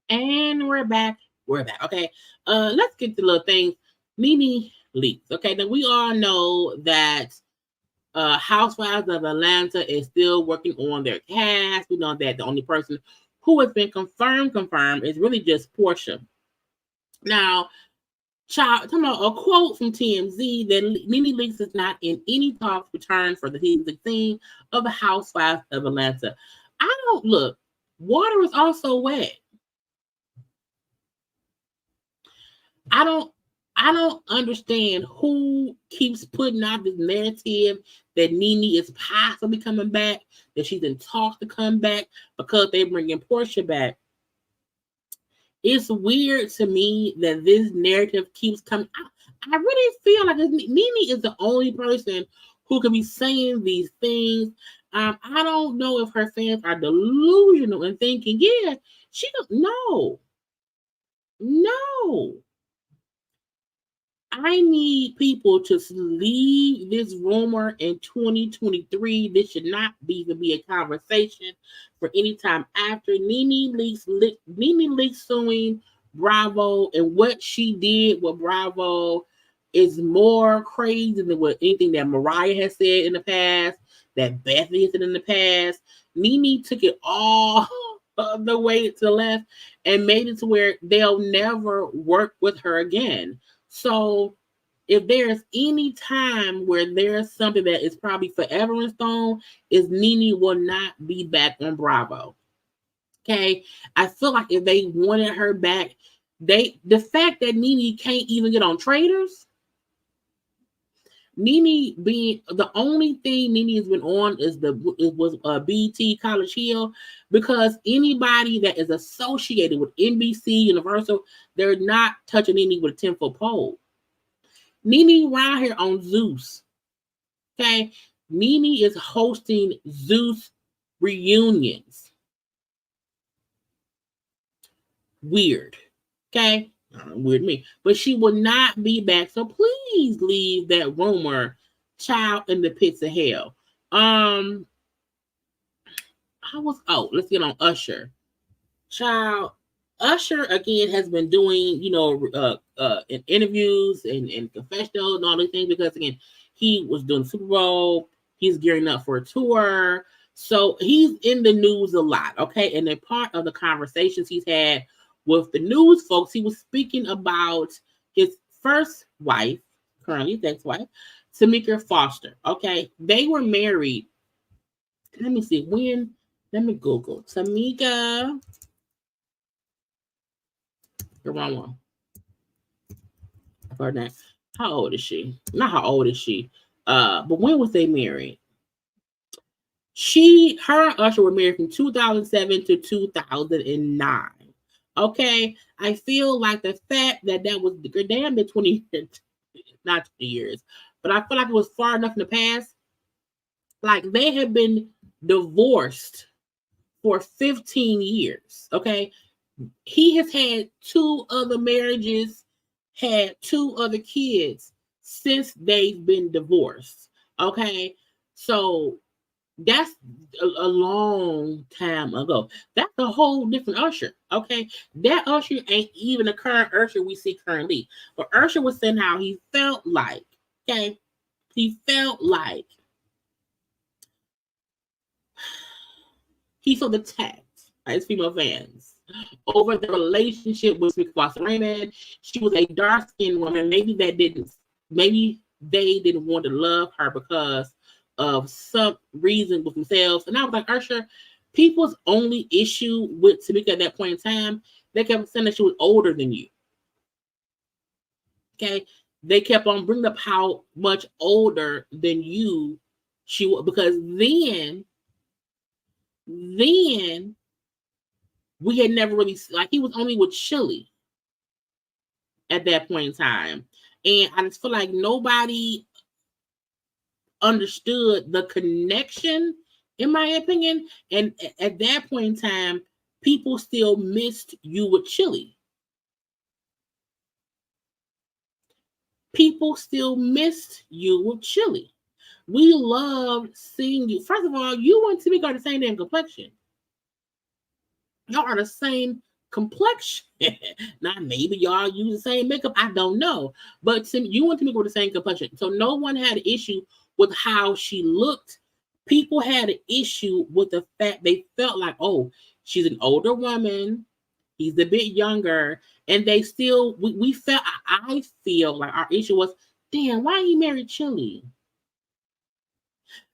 And we're back. We're back. Okay. Let's get to the little things. Nene leaks. Okay. Now we all know that Housewives of Atlanta is still working on their cast. We know that the only person who has been confirmed is really just Portia. Now, talking about a quote from TMZ that Nene Leakes is not in any talks return for the season 16 of the Housewives of Atlanta. I don't look. Water is also wet. I don't understand who keeps putting out this narrative that Nene is possibly coming back, that she's in talks to come back because they're bringing Portia back. It's weird to me that this narrative keeps coming out. I really feel like Nene is the only person who can be saying these things. I don't know if her fans are delusional and thinking, yeah, she don't know. No. I need people to leave this rumor in 2023. This should not even be a conversation for any time after. Nene Leakes suing Bravo, and what she did with Bravo is more crazy than what anything that Mariah has said in the past, that Bethanny has said in the past. Nene took it all the way to the left and made it to where they'll never work with her again. So if there's any time where there's something that is probably forever in stone, is Nene will not be back on Bravo. Okay. I feel like if they wanted her back, the fact that Nene can't even get on Traders, Nene being the only thing Nene has been on was BET College Hill, because anybody that is associated with NBC, Universal, they're not touching Nene with a 10-foot pole. Nene around here on Zeus. Okay. Nene is hosting Zeus reunions. Weird. Okay. Weird to me. But she will not be back. So please leave that rumor, child, in the pits of hell. Let's get on Usher. Child, Usher again has been doing, in interviews and confessionals and all these things, because again, he was doing the Super Bowl. He's gearing up for a tour. So he's in the news a lot. Okay. And a part of the conversations he's had with the news folks, he was speaking about his first wife, currently his ex-wife, Tamika Foster. Okay. They were married. Let me see when. Let me Google Tamika. The wrong one. Her name. How old is she? Not how old is she. But when was they married? Her and Usher were married from 2007 to 2009. Okay, I feel like the fact that was damn near 20 years, not 20 years, but I feel like it was far enough in the past. Like they had been divorced for 15 years. Okay, he has had 2 other marriages, had 2 other kids. since they've been divorced. Okay, so that's a long time ago. That's a whole different Usher. Okay, that Usher ain't even the current Usher we see currently. But Usher was saying how he felt like. Okay, he felt like he felt attacked by his female fans over the relationship with Rick Foster Raymond. She was a dark skinned woman. Maybe they didn't want to love her because of some reason with themselves. And I was like, Usher, people's only issue with Tamika at that point in time, they kept saying that she was older than you. Okay. They kept on bringing up how much older than you she was, because then we had never really, like, he was only with Chili at that point in time. And I just feel like nobody understood the connection, in my opinion. And at that point in time, people still missed you with Chili. People still missed you with Chili. We loved seeing you. First of all, you and Tamika are the same damn complexion. Y'all are the same complexion. Now, maybe y'all use the same makeup. I don't know. But you and Tamika were the same complexion. So no one had an issue with how she looked. People had an issue with the fact they felt like, oh, she's an older woman. He's a bit younger. And they still, we felt, I feel like our issue was, damn, why he married Chili?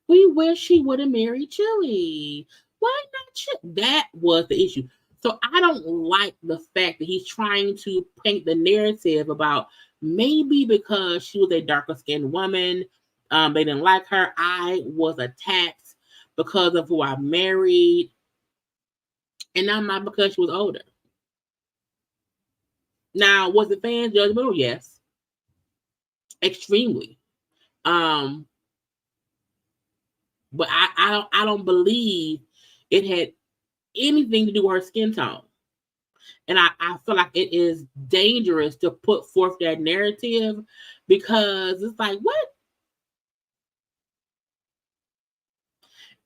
We wish he would have married Chili. Why not Chili? That was the issue. So I don't like the fact that he's trying to paint the narrative about maybe because she was a darker skinned woman, they didn't like her. I was attacked because of who I married. And not because she was older. Now, was the fans judgmental? Yes. Extremely. But I don't believe it had anything to do with her skin tone. And I feel like it is dangerous to put forth that narrative, because it's like, what?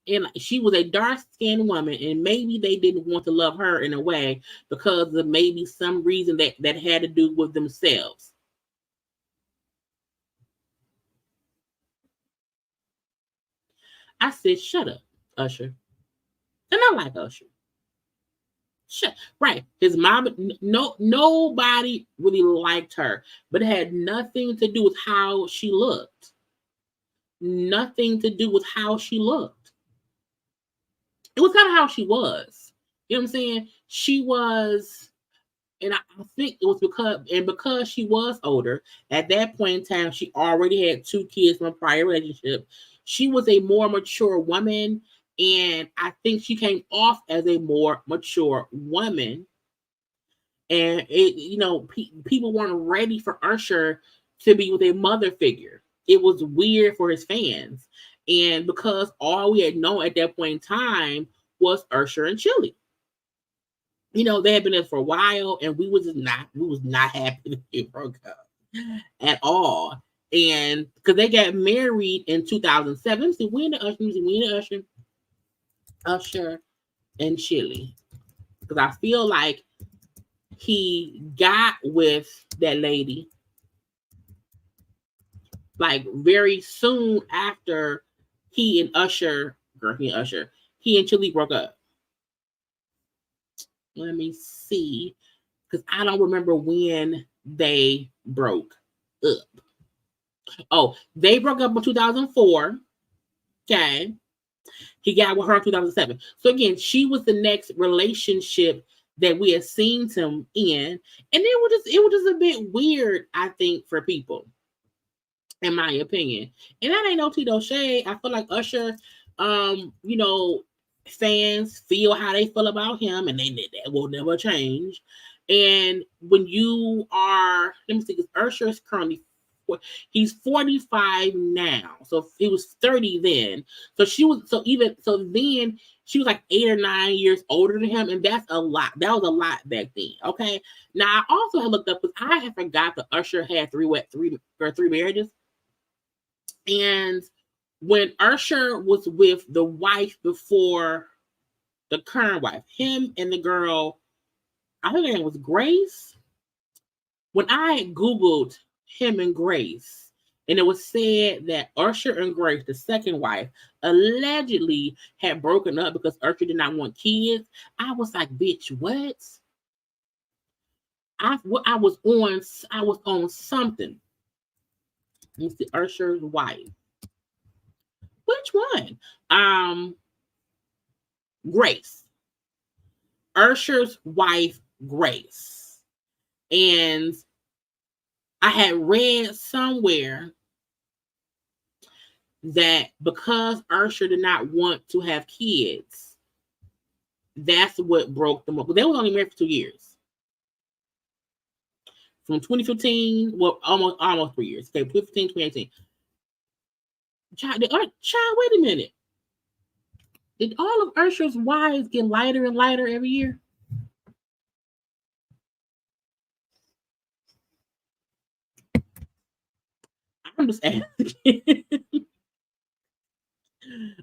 And she was a dark-skinned woman, and maybe they didn't want to love her in a way because of maybe some reason that had to do with themselves. I said, shut up, Usher. And I like Usher. Right. His mom, nobody really liked her, but it had nothing to do with how she looked. Nothing to do with how she looked. It was kind of how she was. You know what I'm saying? She was, and I think it was because she was older, at that point in time, she already had 2 kids from a prior relationship. She was a more mature woman, and I think she came off as a more mature woman. And people weren't ready for Usher to be with a mother figure. It was weird for his fans. And because all we had known at that point in time was Usher and Chili. They had been there for a while, and we was not happy that they broke up at all. And because they got married in 2007. Let me see, when the Usher and Chili. Because I feel like he got with that lady like very soon after he and Chili broke up. Let me see, because I don't remember when they broke up. Oh, they broke up in 2004. Okay. He got with her in 2007. So again, she was the next relationship that we had seen him in. And it was just a bit weird, I think, for people, in my opinion. And that ain't no Tito shade. I feel like Usher, fans feel how they feel about him, and that will never change. And when you are, let me see, because Usher is currently, he's 45 now. So he was 30 then. Then she was like 8 or 9 years older than him, and that's a lot. That was a lot back then. Okay. Now I also have looked up, because I had forgot that Usher had three marriages. And when Usher was with the wife before the current wife, him and the girl, I think her name was Grace. When I Googled him and Grace, and it was said that Usher and Grace, the second wife, allegedly had broken up because Usher did not want kids. I was like, bitch, what? I was on something. You see, Usher's wife. Which one? Grace. Usher's wife, Grace. And I had read somewhere that because Usher did not want to have kids, that's what broke them up. But they were only married for 2 years. From 2015, well, almost 3 years. Okay, 2015, 2018. Child, wait a minute. Did all of Usher's wives get lighter and lighter every year? I'm just asking.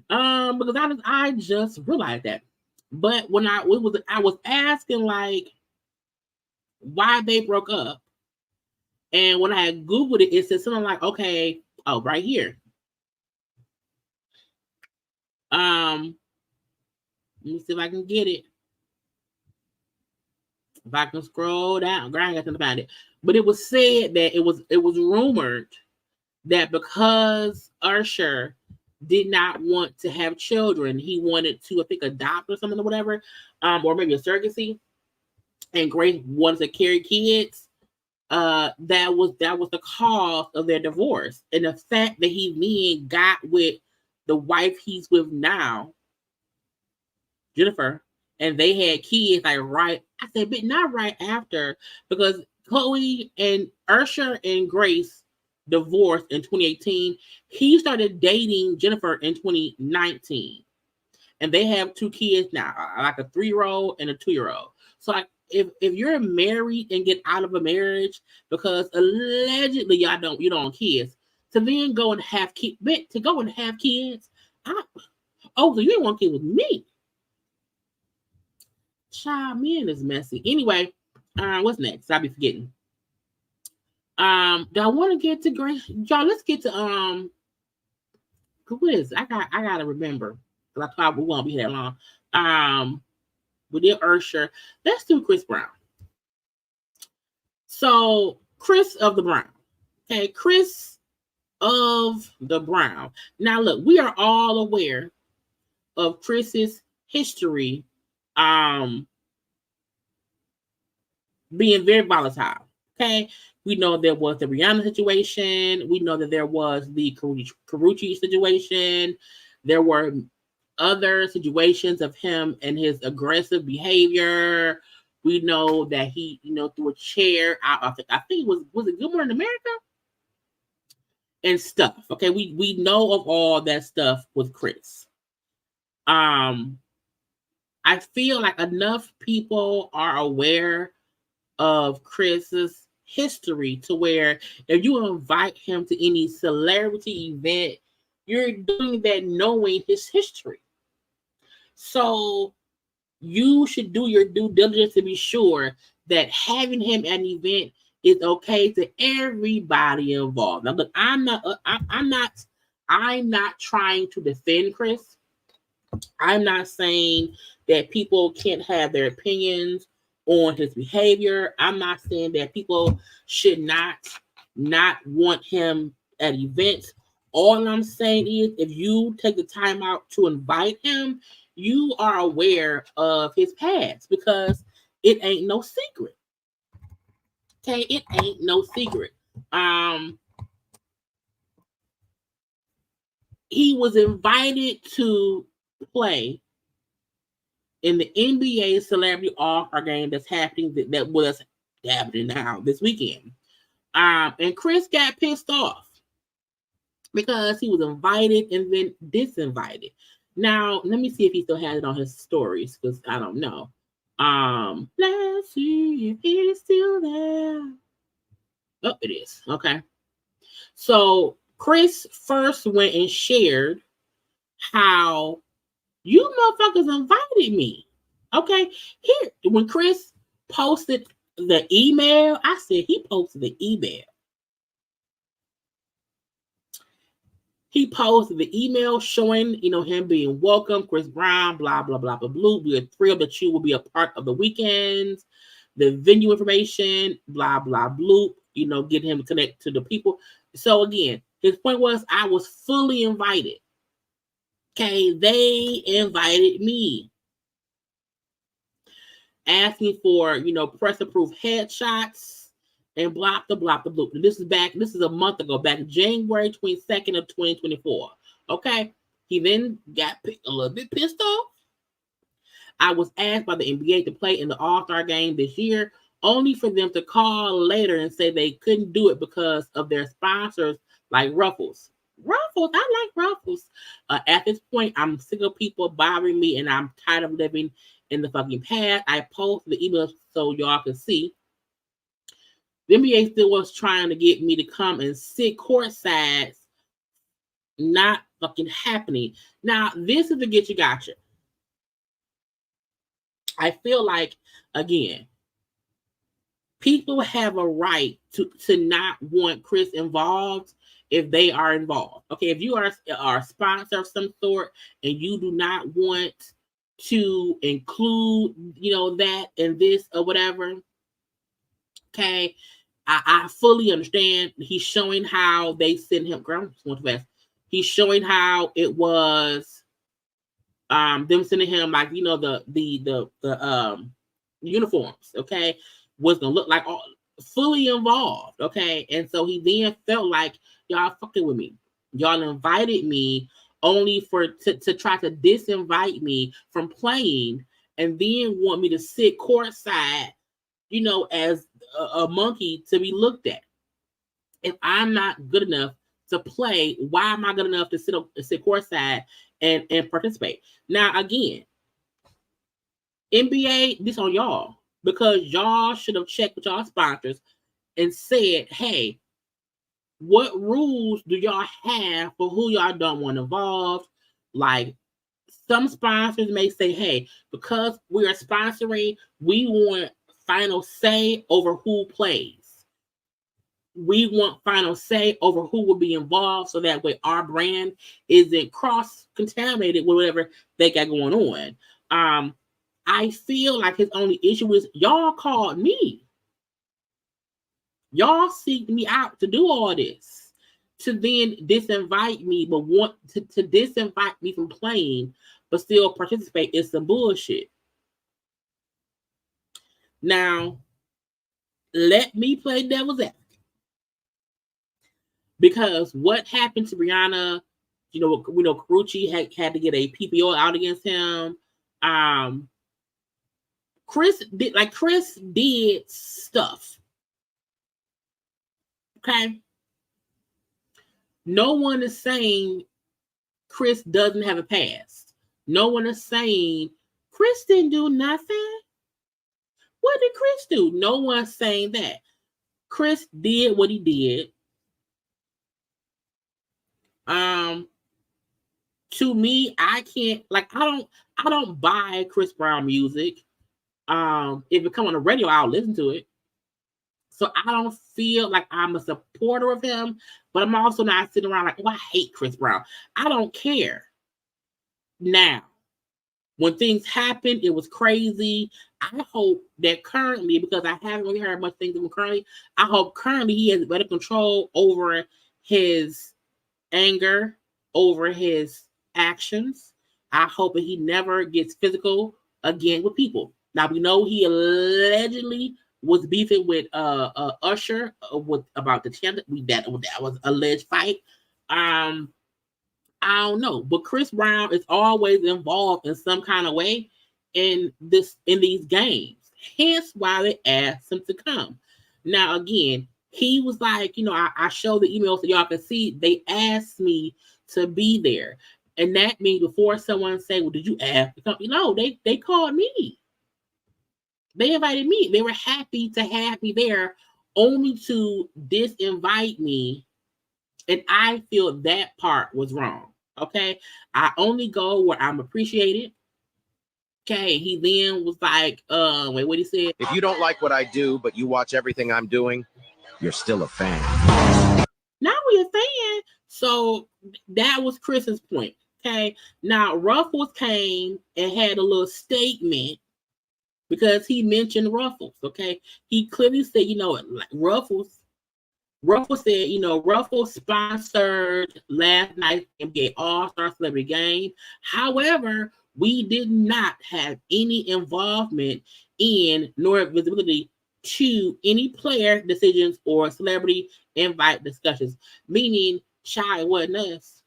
Because I just realized that. But when I was asking like why they broke up, and when I had Googled it, it said something like, okay, oh, right here. Let me see if I can get it. If I can scroll down, I ain't got to find it. But it was said that it was rumored that because Usher did not want to have children, he wanted to, I think, adopt or something or whatever, or maybe a surrogacy, and Grace wanted to carry kids. That was the cause of their divorce, and the fact that he then got with the wife he's with now, Jennifer, and they had kids like right. I said, but not right after, because Chloe and Usher and Grace divorced in 2018. He started dating Jennifer in 2019, and they have 2 kids now, like a 3-year-old and a 2-year-old. So like, if you're married and get out of a marriage because allegedly you don't want kids, to then go and have kids, so you didn't want kids with me. Child, man is messy. Anyway, what's next? I'll be forgetting. Do I want to get to Grace? Y'all, let's get to who is? I gotta remember, because I thought we won't be here that long. We did Usher. Let's do Chris Brown. So Chris of the Brown. Okay, Chris of the Brown. Now look, we are all aware of Chris's history being very volatile. Okay, we know there was the Rihanna situation. We know that there was the Karrueche situation. There were other situations of him and his aggressive behavior. We know that he, threw a chair out. I think it was it Good Morning America and stuff. Okay, we know of all that stuff with Chris. I feel like enough people are aware of Chris's history to where if you invite him to any celebrity event, you're doing that knowing his history. So you should do your due diligence to be sure that having him at an event is okay to everybody involved. Now, look, I'm not trying to defend Chris. I'm not saying that people can't have their opinions on his behavior. I'm not saying that people should not want him at events. All I'm saying is if you take the time out to invite him, you are aware of his past, because it ain't no secret. Okay, it ain't no secret. He was invited to play in the NBA Celebrity All-Star game that's happening that was happening now this weekend. And Chris got pissed off because he was invited and then disinvited. Now, let me see if he still has it on his stories, because I don't know. Let's see if it's still there. Oh, it is. Okay. So Chris first went and shared how you motherfuckers invited me. Okay, here when Chris posted the email, I said he posted the email. He posted the email showing, him being welcome, Chris Brown, blah, blah, blah, blah, blah. We are thrilled that you will be a part of the weekends, the venue information, blah, blah, blah, getting him to connect to the people. So again, his point was I was fully invited. Okay, they invited me. Asking for, press approved headshots and blah, blah, blah, blah, blah. This is a month ago, back January 22nd of 2024. Okay. He then got a little bit pissed off. I was asked by the NBA to play in the All-Star game this year, only for them to call later and say they couldn't do it because of their sponsors like Ruffles. Ruffles, I like Ruffles. At this point, I'm sick of people bothering me and I'm tired of living in the fucking past. I posted the email so y'all can see. The NBA still was trying to get me to come and sit courtside. Not fucking happening. Now, this is the get you gotcha. I feel like, again, people have a right to not want Chris involved if they are involved. Okay, if you are a sponsor of some sort and you do not want to include, that and this or whatever. Okay, I fully understand. He's showing how they sent him. He's showing how it was, them sending him like the uniforms. Okay, was gonna look like all fully involved. Okay, and so he then felt like y'all fucking with me. Y'all invited me only to try to disinvite me from playing and then want me to sit courtside, as a monkey to be looked at. If I'm not good enough to play, why am I good enough to sit courtside and participate? Now, again, NBA, this on y'all, because y'all should have checked with y'all sponsors and said, hey, what rules do y'all have for who y'all don't want involved? Like, some sponsors may say, hey, because we are sponsoring, we want final say over who plays. We want final say over who will be involved so that way our brand isn't cross-contaminated with whatever they got going on. I feel like his only issue is y'all called me. Y'all seeked me out to do all this, to then disinvite me, but want to disinvite me from playing, but still participate is some bullshit. Now, let me play devil's advocate. Because what happened to Brianna, Carucci had to get a PPO out against him. Chris did stuff. Okay. No one is saying Chris doesn't have a past. No one is saying Chris didn't do nothing. What did Chris do? No one's saying that. Chris did what he did. To me, I don't buy Chris Brown music. If it come on the radio, I'll listen to it. So I don't feel like I'm a supporter of him, but I'm also not sitting around like, oh, I hate Chris Brown. I don't care. Now, when things happen, it was crazy. I hope that currently, because I haven't really heard much things from currently, I hope currently he has better control over his anger, over his actions. I hope that he never gets physical again with people. Now, we know he allegedly was beefing with Usher about the channel. That was alleged fight. I don't know, but Chris Brown is always involved in some kind of way in these games. Hence why they asked him to come. Now again, he was like, I showed the email so y'all can see. They asked me to be there, and that means before someone say, "Well, did you ask to come?" No, they called me. They invited me. They were happy to have me there, only to disinvite me And I feel that part was wrong. Okay. I only go where I'm appreciated. Okay. He then was like, wait, what he said? If you don't like what I do, but you watch everything I'm doing, you're still a fan. Now we a fan. So that was Chris's point. Okay. Now Ruffles came and had a little statement because he mentioned Ruffles. Okay. He clearly said, like Ruffles said, Ruffles sponsored last night's NBA All-Star Celebrity Game. However, we did not have any involvement in nor visibility to any player decisions or celebrity invite discussions, meaning, child, it wasn't us.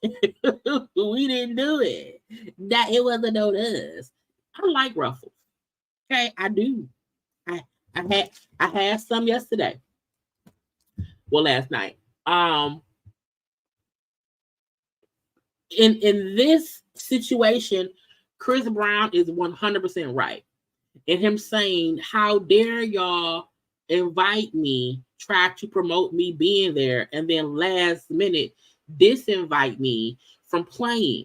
We didn't do it. That it wasn't on us. I like Ruffles. Okay, I do. I had some yesterday. Well, last night. In this situation, Chris Brown is 100% right. In him saying, how dare y'all invite me, try to promote me being there, and then last minute disinvite me from playing,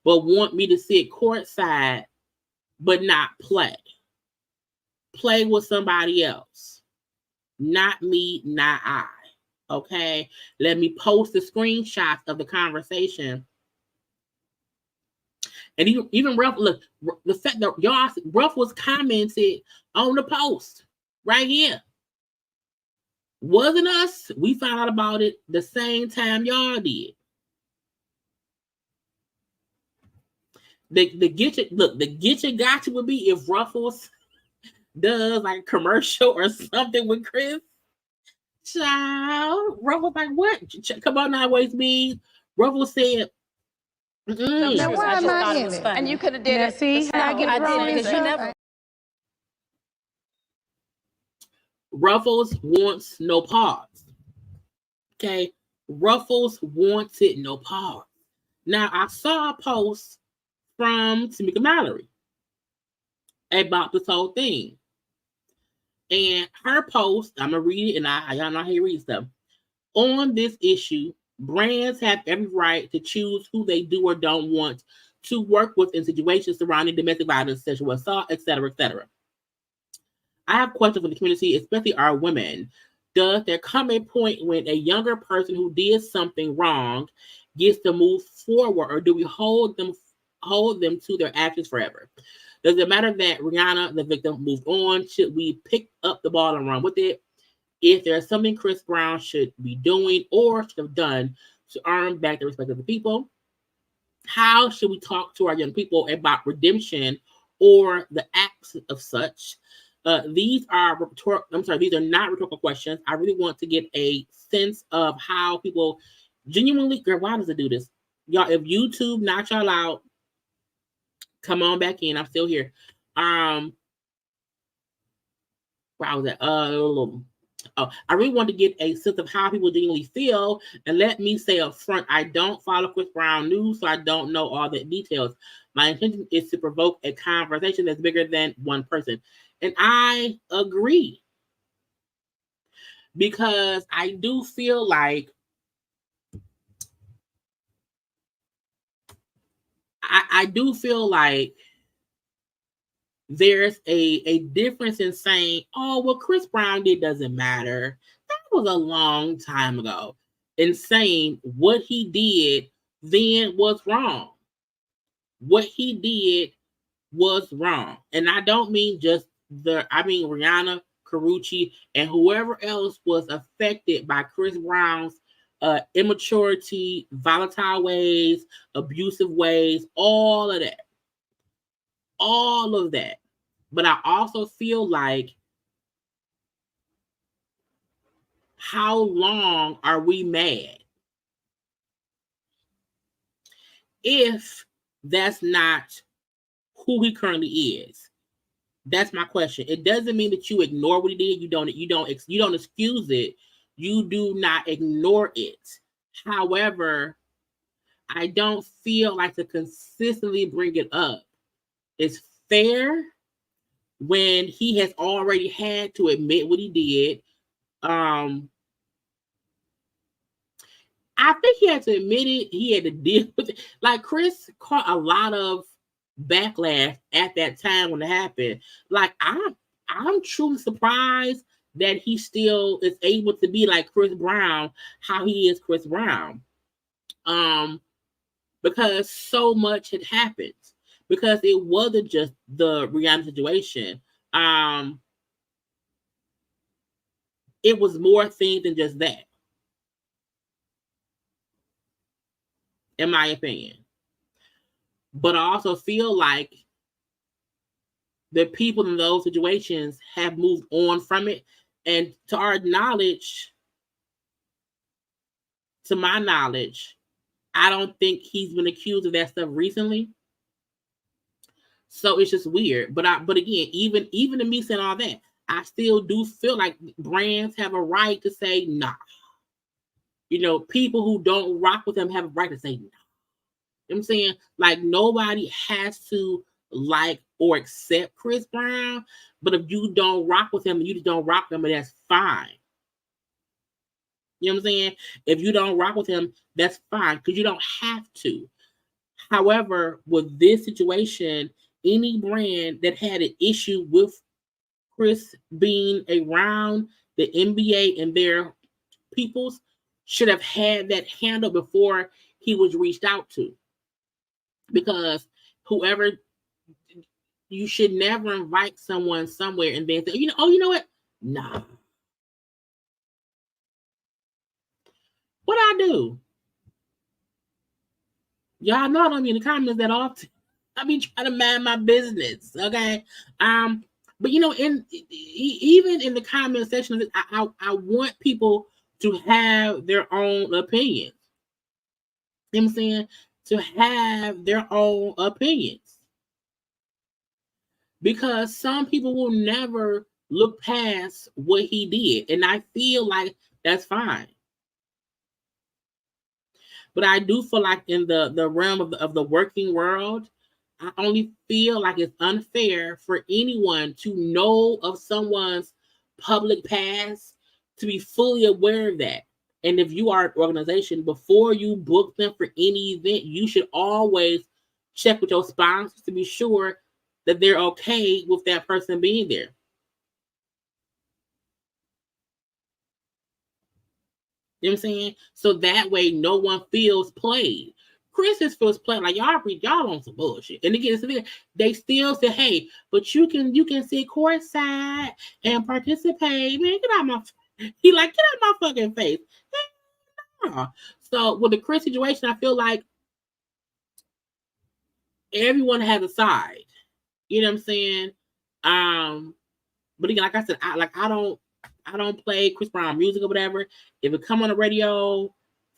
but want me to sit courtside, but not play. Play with somebody else. Not me, not I. Okay? Let me post the screenshots of the conversation. And even Ruff, look, the fact that y'all, Ruff was commented on the post right here. Wasn't us. We found out about it the same time y'all did. The get you gotcha would be if Ruffles does like a commercial or something with Chris. Child, Ruffles like, what? Come on now, waste me. Ruffles said, Now, why am I in it? And you could have did Now, it. see how I get thrown in because you never. Ruffles wants no pause. Okay, Ruffles wanted no pause. Now I saw a post from Tamika Mallory about this whole thing, and her post, I'm gonna read it, and y'all know how you read stuff. On this issue, brands have every right to choose who they do or don't want to work with in situations surrounding domestic violence, sexual assault, etc., etc. I have questions for the community, especially our women. Does there come a point when a younger person who did something wrong gets to move forward, or do we hold them to their actions forever? Does it matter that Rihanna, the victim, moved on? Should we pick up the ball and run with it? If there's something Chris Brown should be doing or should have done to earn back the respect of the people, how should we talk to our young people about redemption or the acts of such? These are not rhetorical questions. I really want to get a sense of how people genuinely, girl, why does it do this? Y'all, if YouTube knocks y'all out, come on back in. I'm still here. Wow, that I really want to get a sense of how people genuinely feel. And let me say up front, I don't follow Chris Brown news, so I don't know all the details. My intention is to provoke a conversation that's bigger than one person. And I agree. Because I do feel like there's a difference in saying, oh, well, Chris Brown did doesn't matter. That was a long time ago. And saying what he did then was wrong. What he did was wrong. And I don't mean just Rihanna, Karrueche, and whoever else was affected by Chris Brown's immaturity, volatile ways, abusive ways, all of that. All of that. But I also feel like, how long are we mad if that's not who he currently is? That's my question. It doesn't mean that you ignore what he did. You don't excuse it. You do not ignore it. However, I don't feel like to consistently bring it up is fair when he has already had to admit what he did. I think he had to admit it. He had to deal with it. Like Chris caught a lot of backlash at that time when it happened. Like I'm truly surprised that he still is able to be like Chris Brown, how he is Chris Brown. Because so much had happened. Because it wasn't just the Rihanna situation. It was more things than just that. In my opinion. But I also feel like the people in those situations have moved on from it. And to our knowledge, to my knowledge, I don't think he's been accused of that stuff recently. So it's just weird. But again, even to me saying all that, I still do feel like brands have a right to say nah. You know, people who don't rock with them have a right to say nah. You know what I'm saying? Like nobody has to like or accept Chris Brown, but if you don't rock with him, you just don't rock with him, and that's fine. You know what I'm saying? If you don't rock with him, that's fine because you don't have to. However, with this situation, any brand that had an issue with Chris being around the NBA and their peoples should have had that handled before he was reached out to. Because whoever, you should never invite someone somewhere and then say, you know what? Nah. What I do? Y'all know I don't be in the comments that often. I be trying to mind my business, okay? But even in the comment section, I want people to have their own opinions. You know what I'm saying? To have their own opinions. Because some people will never look past what he did. And I feel like that's fine. But I do feel like in the realm of the working world, I only feel like it's unfair for anyone to know of someone's public past, to be fully aware of that. And if you are an organization, before you book them for any event, you should always check with your sponsors to be sure that they're okay with that person being there. You know what I'm saying? So that way no one feels played. Chris just feels played. Like y'all on some bullshit. And again, they still say, hey, but you can sit courtside and participate. Man, get out my get out my fucking face. So with the Chris situation, I feel like everyone has a side. You know what I'm saying? But again, like I said, I don't play Chris Brown music or whatever. If it come on the radio,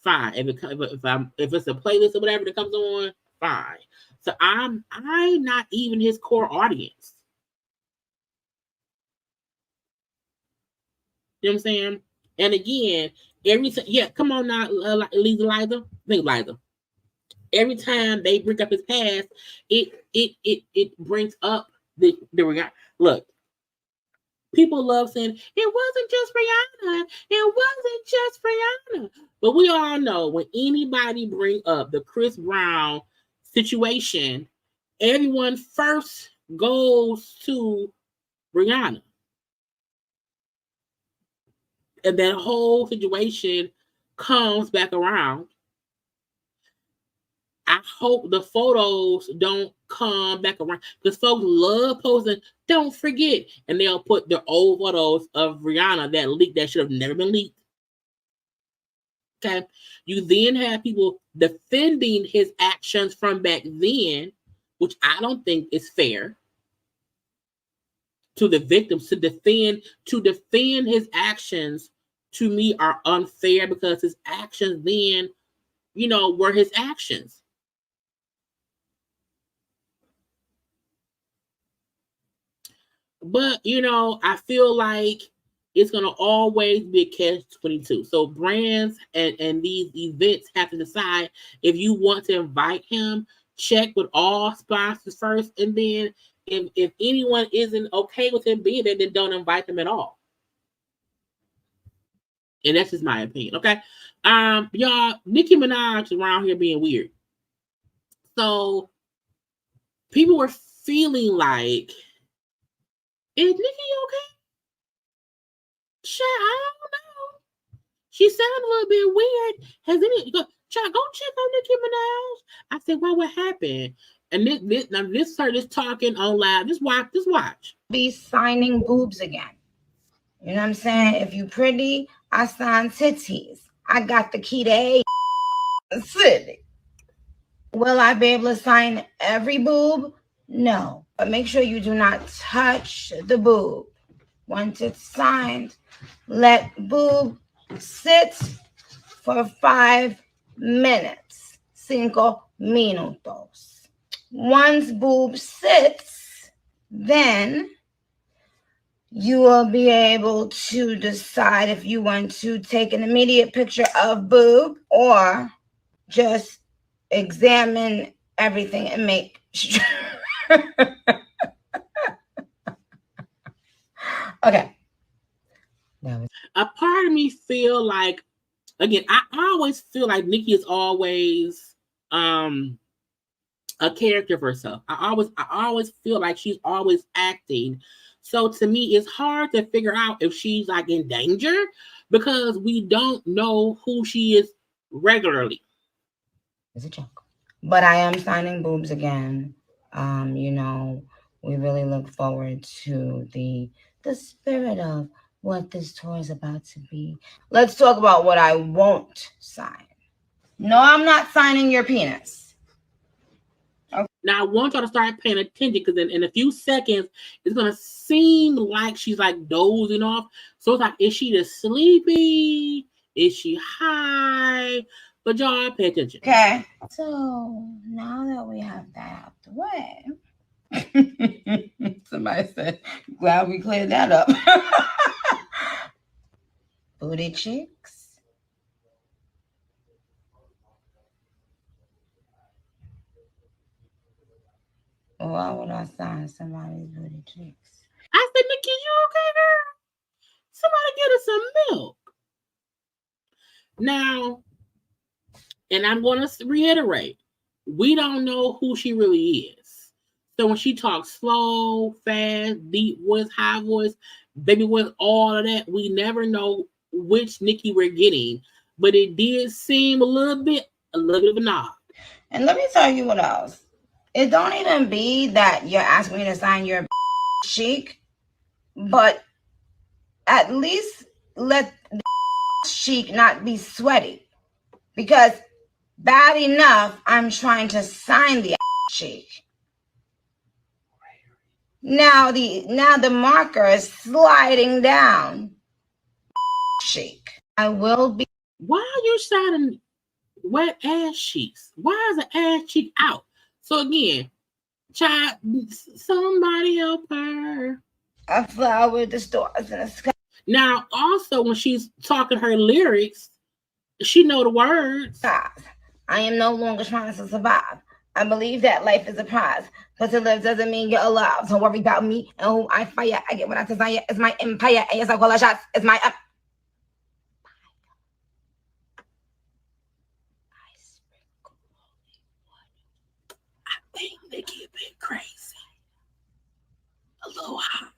fine. If it's a playlist or whatever that comes on, fine. So I'm not even his core audience. You know what I'm saying? And again, come on now, Liza. Think Liza. Every time they bring up his past, it brings up the look. People love saying it wasn't just Rihanna. It wasn't just Rihanna. But we all know when anybody bring up the Chris Brown situation, everyone first goes to Rihanna. And that whole situation comes back around. I hope the photos don't come back around because folks love posting. Don't forget, and they'll put their old photos of Rihanna that leaked that should have never been leaked. Okay, you then have people defending his actions from back then, which I don't think is fair to the victims. To defend his actions, to me, are unfair because his actions then, were his actions. But, I feel like it's going to always be a catch-22. So brands and these events have to decide if you want to invite him, check with all sponsors first. And then if anyone isn't okay with him being there, then don't invite them at all. And that's just my opinion. Okay. Y'all, Nicki Minaj is around here being weird. So people were feeling like, is Nicki okay? Shit, I don't know. She sounded a little bit weird. Has any go check on Nicki Minaj? I said, well, what happened? And this her just talking on live. Just watch. Be signing boobs again. You know what I'm saying? If you pretty, I sign titties. I got the key to A city. Will I be able to sign every boob? No. But make sure you do not touch the boob. Once it's signed, let boob sit for 5 minutes. 5 minutos. Once boob sits, then you will be able to decide if you want to take an immediate picture of boob or just examine everything and make sure. Okay. A part of me feel like, again, I always feel like Nicki is always a character for herself. I always feel like she's always acting. So to me, it's hard to figure out if she's like in danger because we don't know who she is regularly. It's a joke. But I am signing boobs again. We really look forward to the spirit of what this tour is about to be. Let's talk about what I won't sign. No, I'm not signing your penis. Okay. Now I want y'all to start paying attention because in a few seconds it's gonna seem like she's like dozing off. So it's like, is she just sleepy? Is she high? But y'all pay attention. Okay. So now that we have that out the way. Somebody said, glad we cleared that up. Booty cheeks. Why would I sign somebody's booty cheeks? I said, Nicki, you okay, girl? Somebody get us some milk. Now, and I'm going to reiterate, we don't know who she really is. So when she talks slow, fast, deep voice, high voice, baby voice, all of that, we never know which Nicki we're getting. But it did seem a little bit of a nod. And let me tell you what else. It don't even be that you're asking me to sign your cheek, but at least let the cheek not be sweaty. Because bad enough, I'm trying to sign the cheek. Now the marker is sliding down. Cheek. I will be. Why are you signing wet ass cheeks? Why is the ass cheek out? So again, child, somebody help her. I fly with the stars in the sky. Now, also when she's talking her lyrics, she know the words. I am no longer trying to survive. I believe that life is a prize, but to live doesn't mean you're alive. Don't worry about me and who I fire. I get what I desire. It's my empire, and yes, I call the shots. It's my I sprinkle holy water. I think Nicki a bit crazy, a little hot.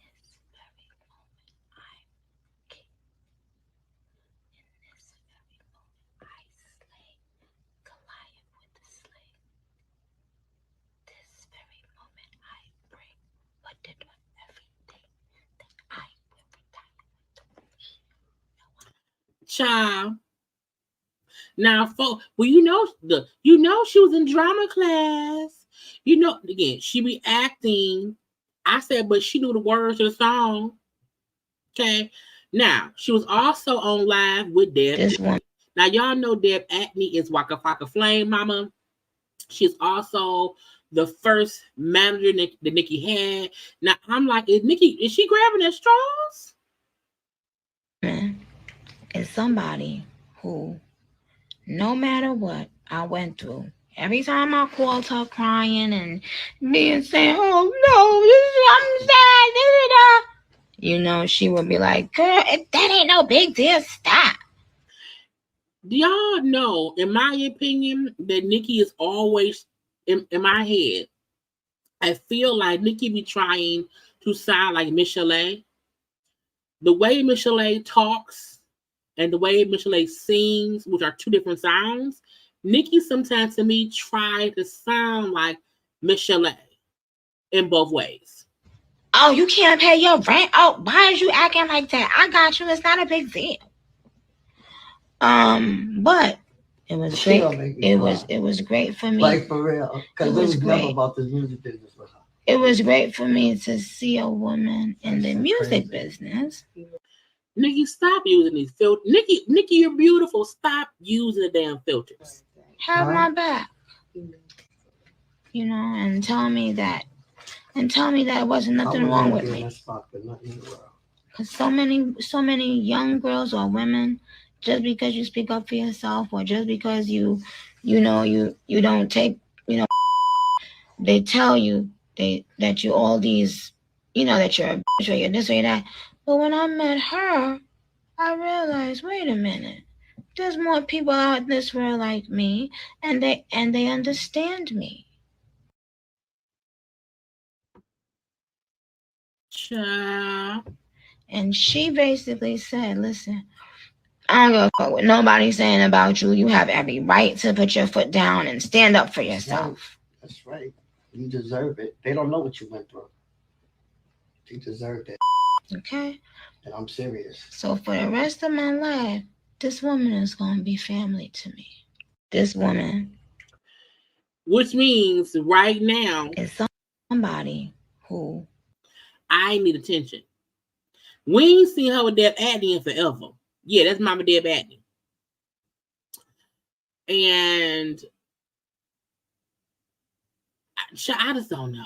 Child. Now, folks, well, you know she was in drama class. You know, again, she be acting. I said, but she knew the words to the song. Okay. Now, she was also on live with Deb. Now, y'all know Deb Atney is Waka Flocka Flame Mama. She's also the first manager that Nicki had. Now, I'm like, is she grabbing at straws? Is somebody who, no matter what I went through, every time I called her crying and being saying, oh no, I'm sad, she would be like, girl, that ain't no big deal, stop. Do y'all know, in my opinion, that Nicki is always in my head? I feel like Nicki be trying to sound like Michelle. The way Michelle talks and the way Michelle sings, which are two different sounds, Nicki sometimes to me try to sound like Michelle in both ways. Oh, you can't pay your rent? Oh, why is you acting like that? I got you. It's not a big deal. But it was great. It was great for me. Like for real. Because it was never about the music business for her. It was great for me to see a woman in the music business. Nicki, stop using these filters. Nicki, you're beautiful. Stop using the damn filters. Have my back. You know, and tell me that wasn't nothing wrong with me. Because so many young girls or women, just because you speak up for yourself, or just because you don't take, they tell you that you all these, that you're a bitch or you're this or you're that. But when I met her, I realized, wait a minute, there's more people out in this world like me, and they understand me. And she basically said, listen, I don't give a fuck what nobody's saying about you. You have every right to put your foot down and stand up for yourself. That's right. You deserve it. They don't know what you went through. You deserve that. Okay? And I'm serious. So for the rest of my life, this woman is going to be family to me. This woman. Which means right now is somebody who I need attention. We ain't seen her with Deb Adney in forever. Yeah, that's Mama Deb Adney. And I just don't know.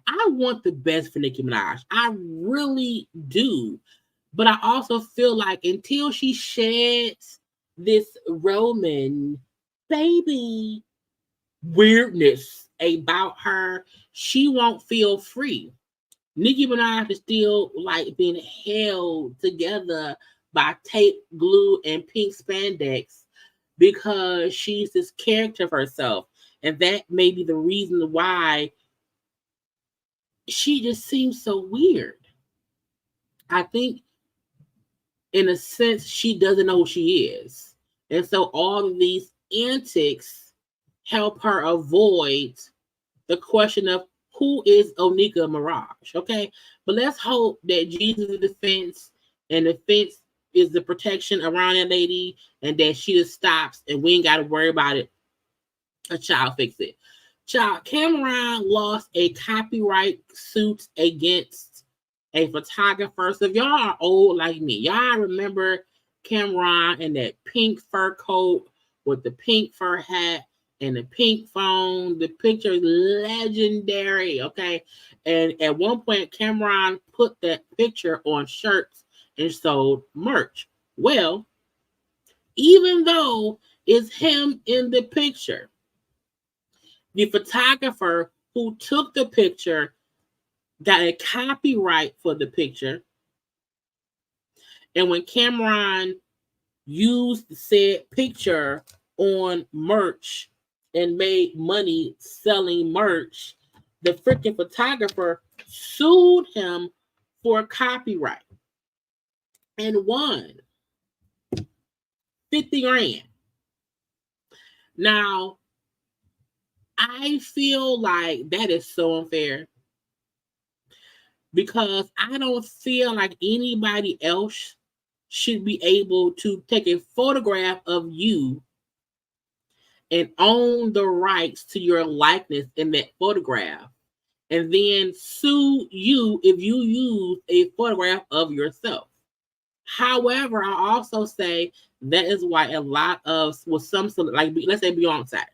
I want the best for Nicki Minaj. I really do. But I also feel like until she sheds this Roman baby weirdness about her, she won't feel free. Nicki Minaj is still like being held together by tape, glue, and pink spandex because she's this character of herself. And that may be the reason why she just seems so weird. I think, in a sense, she doesn't know who she is. And so all of these antics help her avoid the question of who is Onika Mirage, okay? But let's hope that Jesus is the fence, and the fence is the protection around that lady, and that she just stops, and we ain't got to worry about it. A child fix it. Child, Cameron lost a copyright suit against a photographer. So if y'all are old like me, y'all remember Cameron in that pink fur coat with the pink fur hat and the pink phone. The picture is legendary, okay? And at one point, Cameron put that picture on shirts and sold merch. Well, even though it's him in the picture, the photographer who took the picture got a copyright for the picture. And when Cameron used said picture on merch and made money selling merch, the freaking photographer sued him for copyright and won $50,000. Now, I feel like that is so unfair because I don't feel like anybody else should be able to take a photograph of you and own the rights to your likeness in that photograph and then sue you if you use a photograph of yourself. However, I also say that is why a lot of, well, some, like, let's say Beyonce.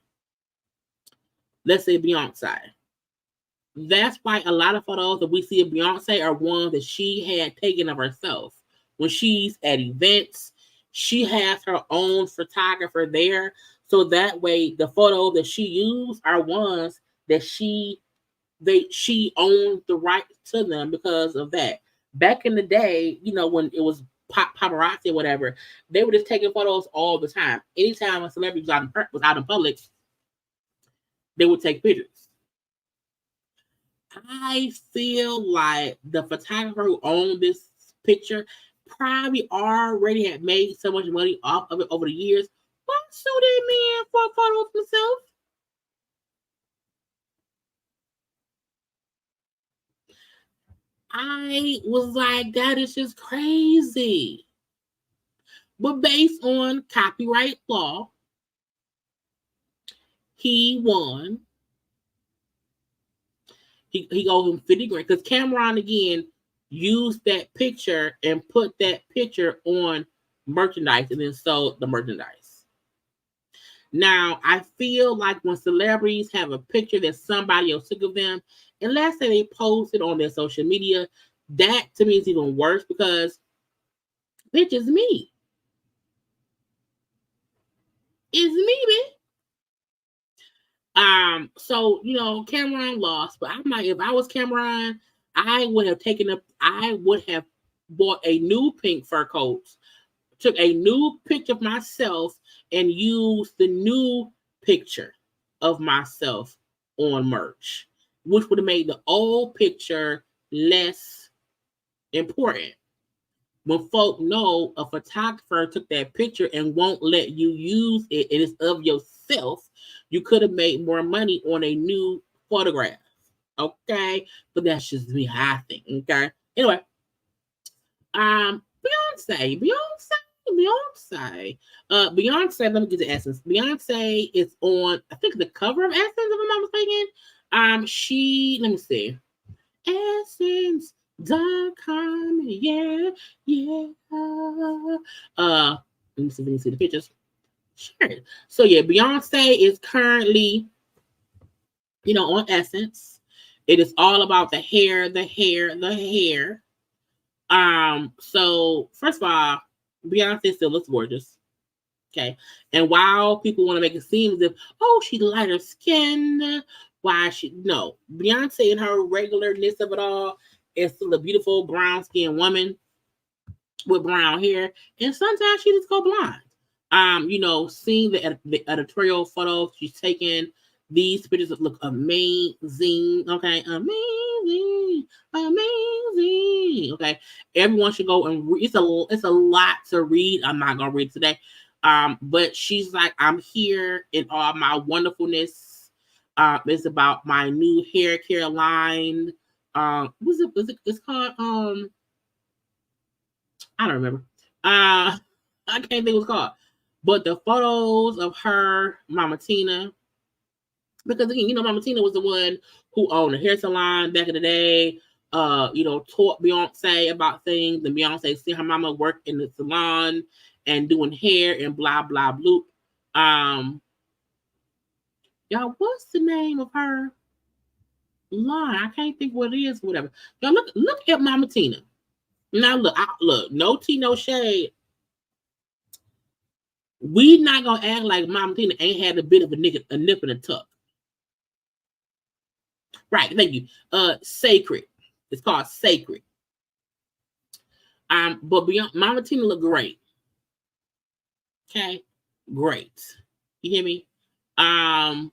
That's why a lot of photos that we see of Beyonce are ones that she had taken of herself. When she's at events, she has her own photographer there. So that way, the photos that she used are ones that she owns the right to them because of that. Back in the day, when it was paparazzi or whatever. They were just taking photos all the time. Anytime a celebrity was out in public, they would take pictures. I feel like the photographer who owned this picture probably already had made so much money off of it over the years. Why sue that man for a photo of himself? I was like, that is just crazy. But based on copyright law, he won. He owes him 50 grand because Cameron again used that picture and put that picture on merchandise and then sold the merchandise. Now, I feel like when celebrities have a picture that somebody else took of them, and let's say they post it on their social media, that to me is even worse because bitch is me. It's me, bitch. So Cameron lost, but I'm like, if I was Cameron, I would have bought a new pink fur coat, took a new picture of myself, and used the new picture of myself on merch, which would have made the old picture less important. When folk know a photographer took that picture and won't let you use it and it's of yourself, you could have made more money on a new photograph. Okay? But that's just me, I think. Okay. Anyway, Beyonce. Beyonce, let me get to Essence. Beyonce is on, I think, the cover of Essence, if I'm not mistaken. Let me see. Essence.com, yeah. Let me see if you can see the pictures. Sure. So yeah, Beyonce is currently, on Essence. It is all about the hair. So first of all, Beyonce still looks gorgeous. Okay. And while people want to make it seem as if, she's lighter skinned, no. Beyonce in her regularness of it all is still a beautiful brown skinned woman with brown hair. And sometimes she just go blind. Seeing the editorial photos she's taken, these pictures look amazing. Okay. Amazing. Okay. Everyone should go and read. It's a lot to read. I'm not going to read today. But she's like, I'm here in all my wonderfulness. It's about my new hair care line. It's called, I don't remember. I can't think what it's called. But the photos of her, Mama Tina, because again, Mama Tina was the one who owned a hair salon back in the day, taught Beyonce about things, and Beyonce see her mama work in the salon and doing hair and blah, blah, bloop. Y'all, what's the name of her line? I can't think what it is, whatever. Y'all, look at Mama Tina. Now, look, no tea, no shade. We not gonna act like Mama Tina ain't had a bit of a nip and a tuck. Right, thank you. Sacred. It's called Sacred. But beyond Mama Tina look great. Okay, great. You hear me? I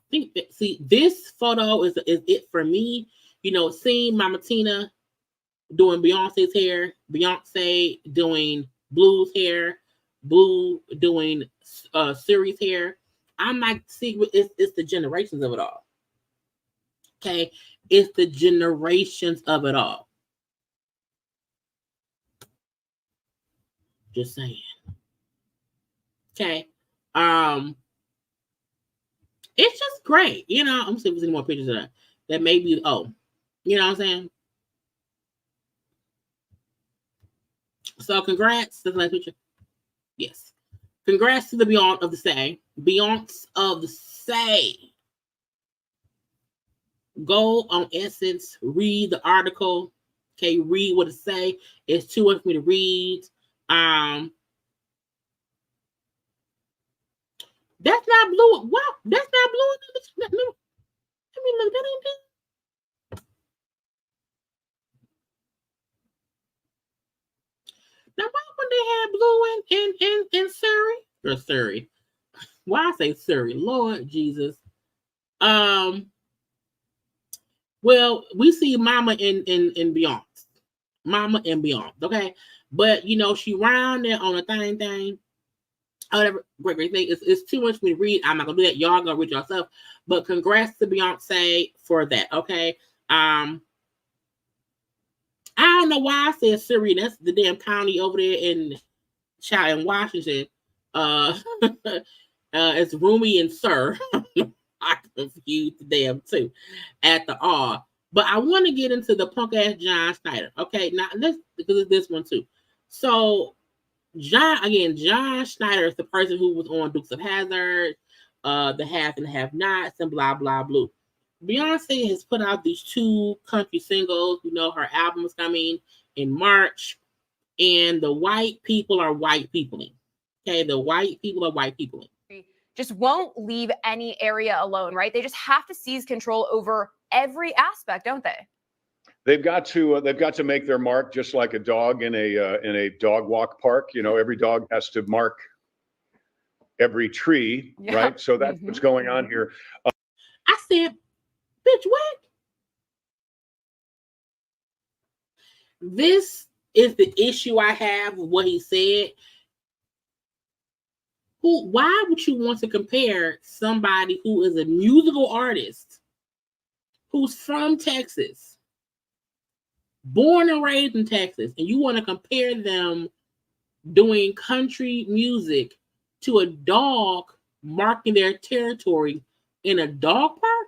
think that this photo is it for me. Seeing Mama Tina doing Beyonce's hair, Beyonce doing Blue's hair, Blue doing Siri's hair. I'm like, see, it's the generations of it all. Okay, it's the generations of it all. Just saying. Okay. It's just great. I'm gonna see if there's any more pictures of that. That may be, you know what I'm saying? So congrats. That's the last picture. Yes. Congrats to the Beyonce of the Say. Beyonce of the Say. Go on Essence, read the article. Okay, read what it say. It's too much for me to read. That's not blue. Wow, that's not blue. Let me look. That ain't or Surrey. Why I say Surrey? Lord Jesus. Well, we see Mama in Beyonce. Mama and Beyonce, okay? But you know, she round there on a thing. Whatever, great thing. It's too much for me to read. I'm not gonna do that. Y'all gonna read yourself. But congrats to Beyonce for that, okay? I don't know why I said Surrey. That's the damn county over there in Washington. It's Roomy and Sir. I confused the damn too at the R. But I want to get into the punk ass John Schneider. Okay, now let's because it's this one too. So John Schneider is the person who was on Dukes of Hazzard, the Have and Have Nots, and blah blah blah. Beyonce has put out these 2 country singles. You know, her album is coming in March, and the white people are white peopling. Okay, the white people are white peopling. Just won't leave any area alone, right? They just have to seize control over every aspect, don't they? They've got to make their mark, just like a dog in a dog walk park. You know, every dog has to mark every tree, right? So that's what's going on here. I said, bitch, what? This is the issue I have with what he said. Why would you want to compare somebody who is a musical artist, who's from Texas, born and raised in Texas, and you want to compare them doing country music to a dog marking their territory in a dog park?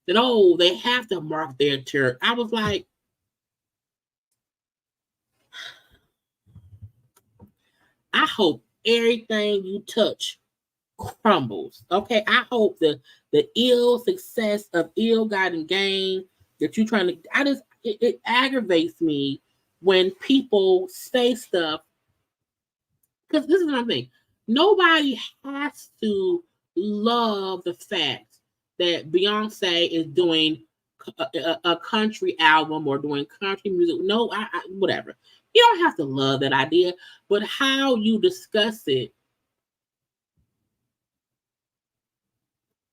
Then, oh, they have to mark their territory. I was like, I hope everything you touch crumbles. Okay, I hope the ill success of ill-gotten gain that you're trying to. It aggravates me when people say stuff, because this is what I'm saying. Nobody has to love the fact that Beyonce is doing a country album or doing country music. No, whatever. You don't have to love that idea, but how you discuss it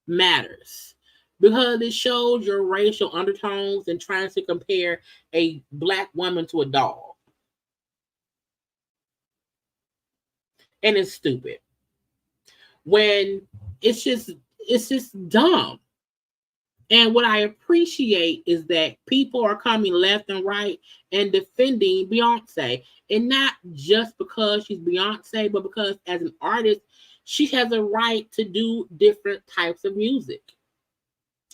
matters, because it shows your racial undertones and trying to compare a black woman to a dog. And it's stupid. When it's just dumb. And what I appreciate is that people are coming left and right and defending Beyonce. And not just because she's Beyonce, but because as an artist, she has a right to do different types of music.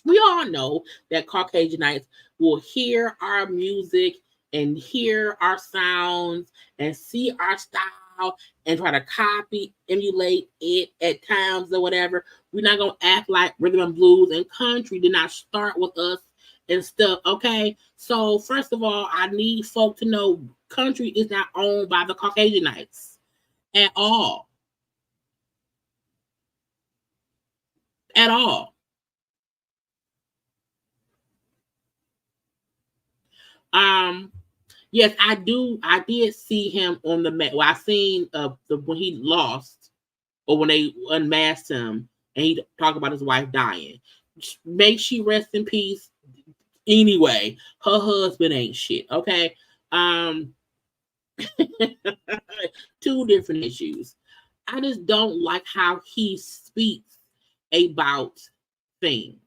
We all know that Caucasianites will hear our music and hear our sounds and see our style and try to copy, emulate it at times or whatever. We're not going to act like rhythm and blues and country did not start with us and stuff, okay? So, first of all, I need folk to know country is not owned by the Caucasianites at all. At all. Yes, I did see him on the mat. Well, I seen when he lost, or when they unmasked him, and he talked about his wife dying. May she rest in peace. Anyway, her husband ain't shit. Okay, 2 different issues. I just don't like how he speaks about things.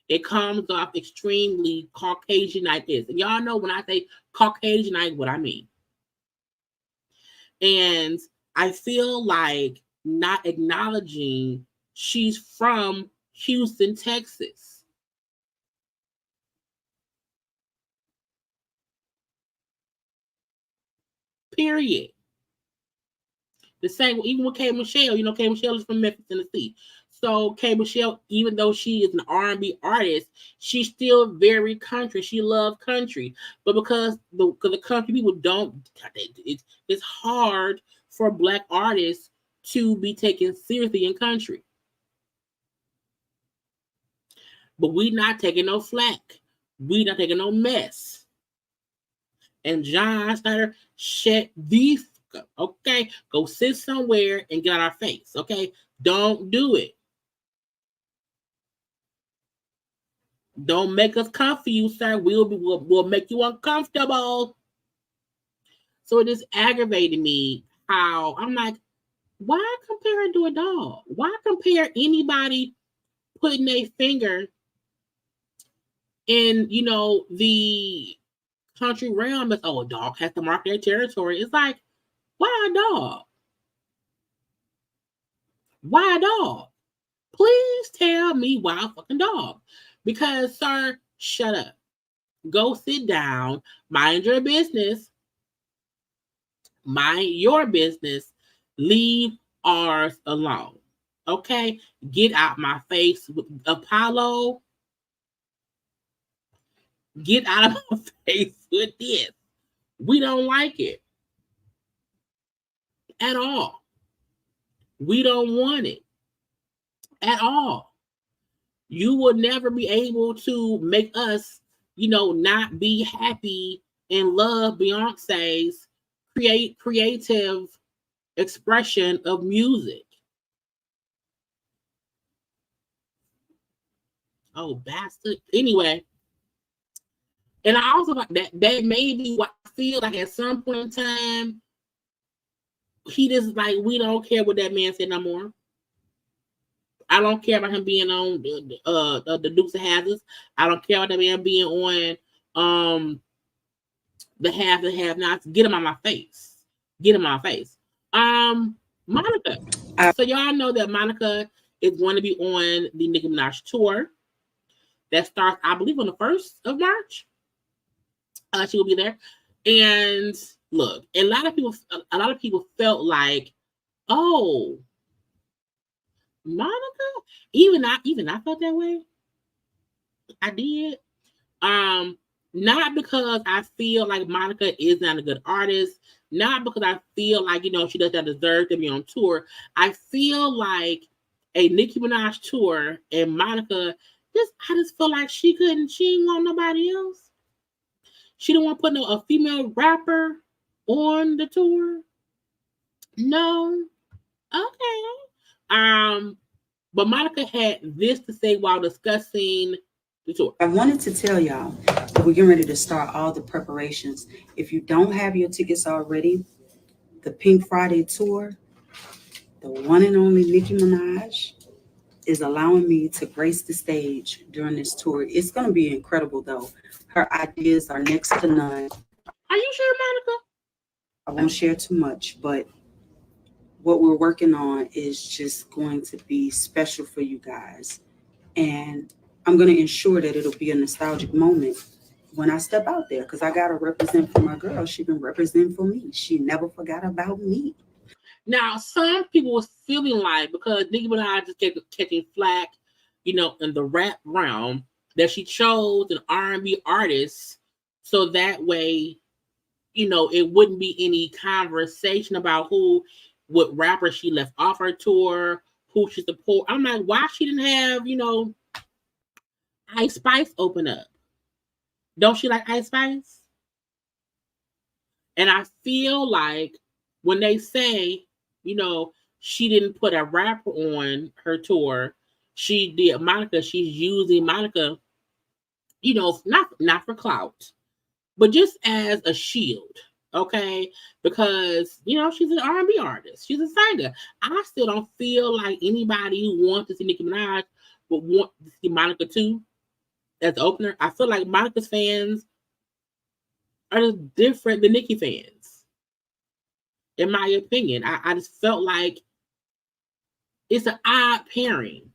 It comes off extremely Caucasianite. And y'all know when I say Caucasianite, what I mean. And I feel like not acknowledging she's from Houston, Texas. Period. The same, even with K. Michelle, you know, K. Michelle is from Memphis, Tennessee. So K. Michelle, even though she is an R&B artist, she's still very country. She loves country, but because the country people don't, it's hard for Black artists to be taken seriously in country. But we not taking no flack. We not taking no mess. And John Snyder, shut the fuck up, okay? Go sit somewhere and get on our face, okay? Don't do it. Don't make us come for you, sir. We'll make you uncomfortable. So it just aggravated me how I'm like, why compare it to a dog? Why compare anybody putting a finger in, the country realm as, oh, a dog has to mark their territory? It's like, why a dog? Why a dog? Please tell me why a fucking dog. Because, sir, shut up. Go sit down. Mind your business. Mind your business. Leave ours alone. Okay? Get out my face. Apollo, get out of my face with this. We don't like it. At all. We don't want it. At all. You will never be able to make us, not be happy and love Beyonce's creative expression of music. Oh, bastard. Anyway, and I also like that may be what I feel like at some point in time, he just like, we don't care what that man said no more. I don't care about him being on the Dukes of Hazzards. I don't care about that man being on the have and have nots. Get him on my face. Get him on my face. Monica. So y'all know that Monica is going to be on the Nicki Minaj tour that starts, I believe, on the 1st of March. She will be there. And look, a lot of people felt like, oh, Monica, even I felt that way. I did. Not because I feel like Monica is not a good artist, not because I feel like, she does not deserve to be on tour. I feel like a Nicki Minaj tour and Monica, I just feel like she didn't want nobody else. She didn't want to put a female rapper on the tour. No. Okay. But Monica had this to say while discussing the tour. I wanted to tell y'all that we're getting ready to start all the preparations. If you don't have your tickets already, the Pink Friday tour, the one and only Nicki Minaj is allowing me to grace the stage during this tour. It's going to be incredible, though. Her ideas are next to none. Are you sure, Monica? I won't share too much, but what we're working on is just going to be special for you guys. And I'm going to ensure that it'll be a nostalgic moment when I step out there, because I got to represent for my girl. She's been representing for me. She never forgot about me. Now, some people was feeling like, because Nicki Minaj just kept catching flack, in the rap realm, that she chose an R&B artist so that way, it wouldn't be any conversation about what rapper she left off her tour, who she support. I'm like, why she didn't have, Ice Spice open up? Don't she like Ice Spice? And I feel like when they say, she didn't put a rapper on her tour, she did Monica. She's using Monica, not for clout, but just as a shield, okay? Because, she's an R&B artist. She's a singer. I still don't feel like anybody who wants to see Nicki Minaj would want to see Monica too as the opener. I feel like Monica's fans are just different than Nicki fans, in my opinion. I just felt like it's an odd pairing.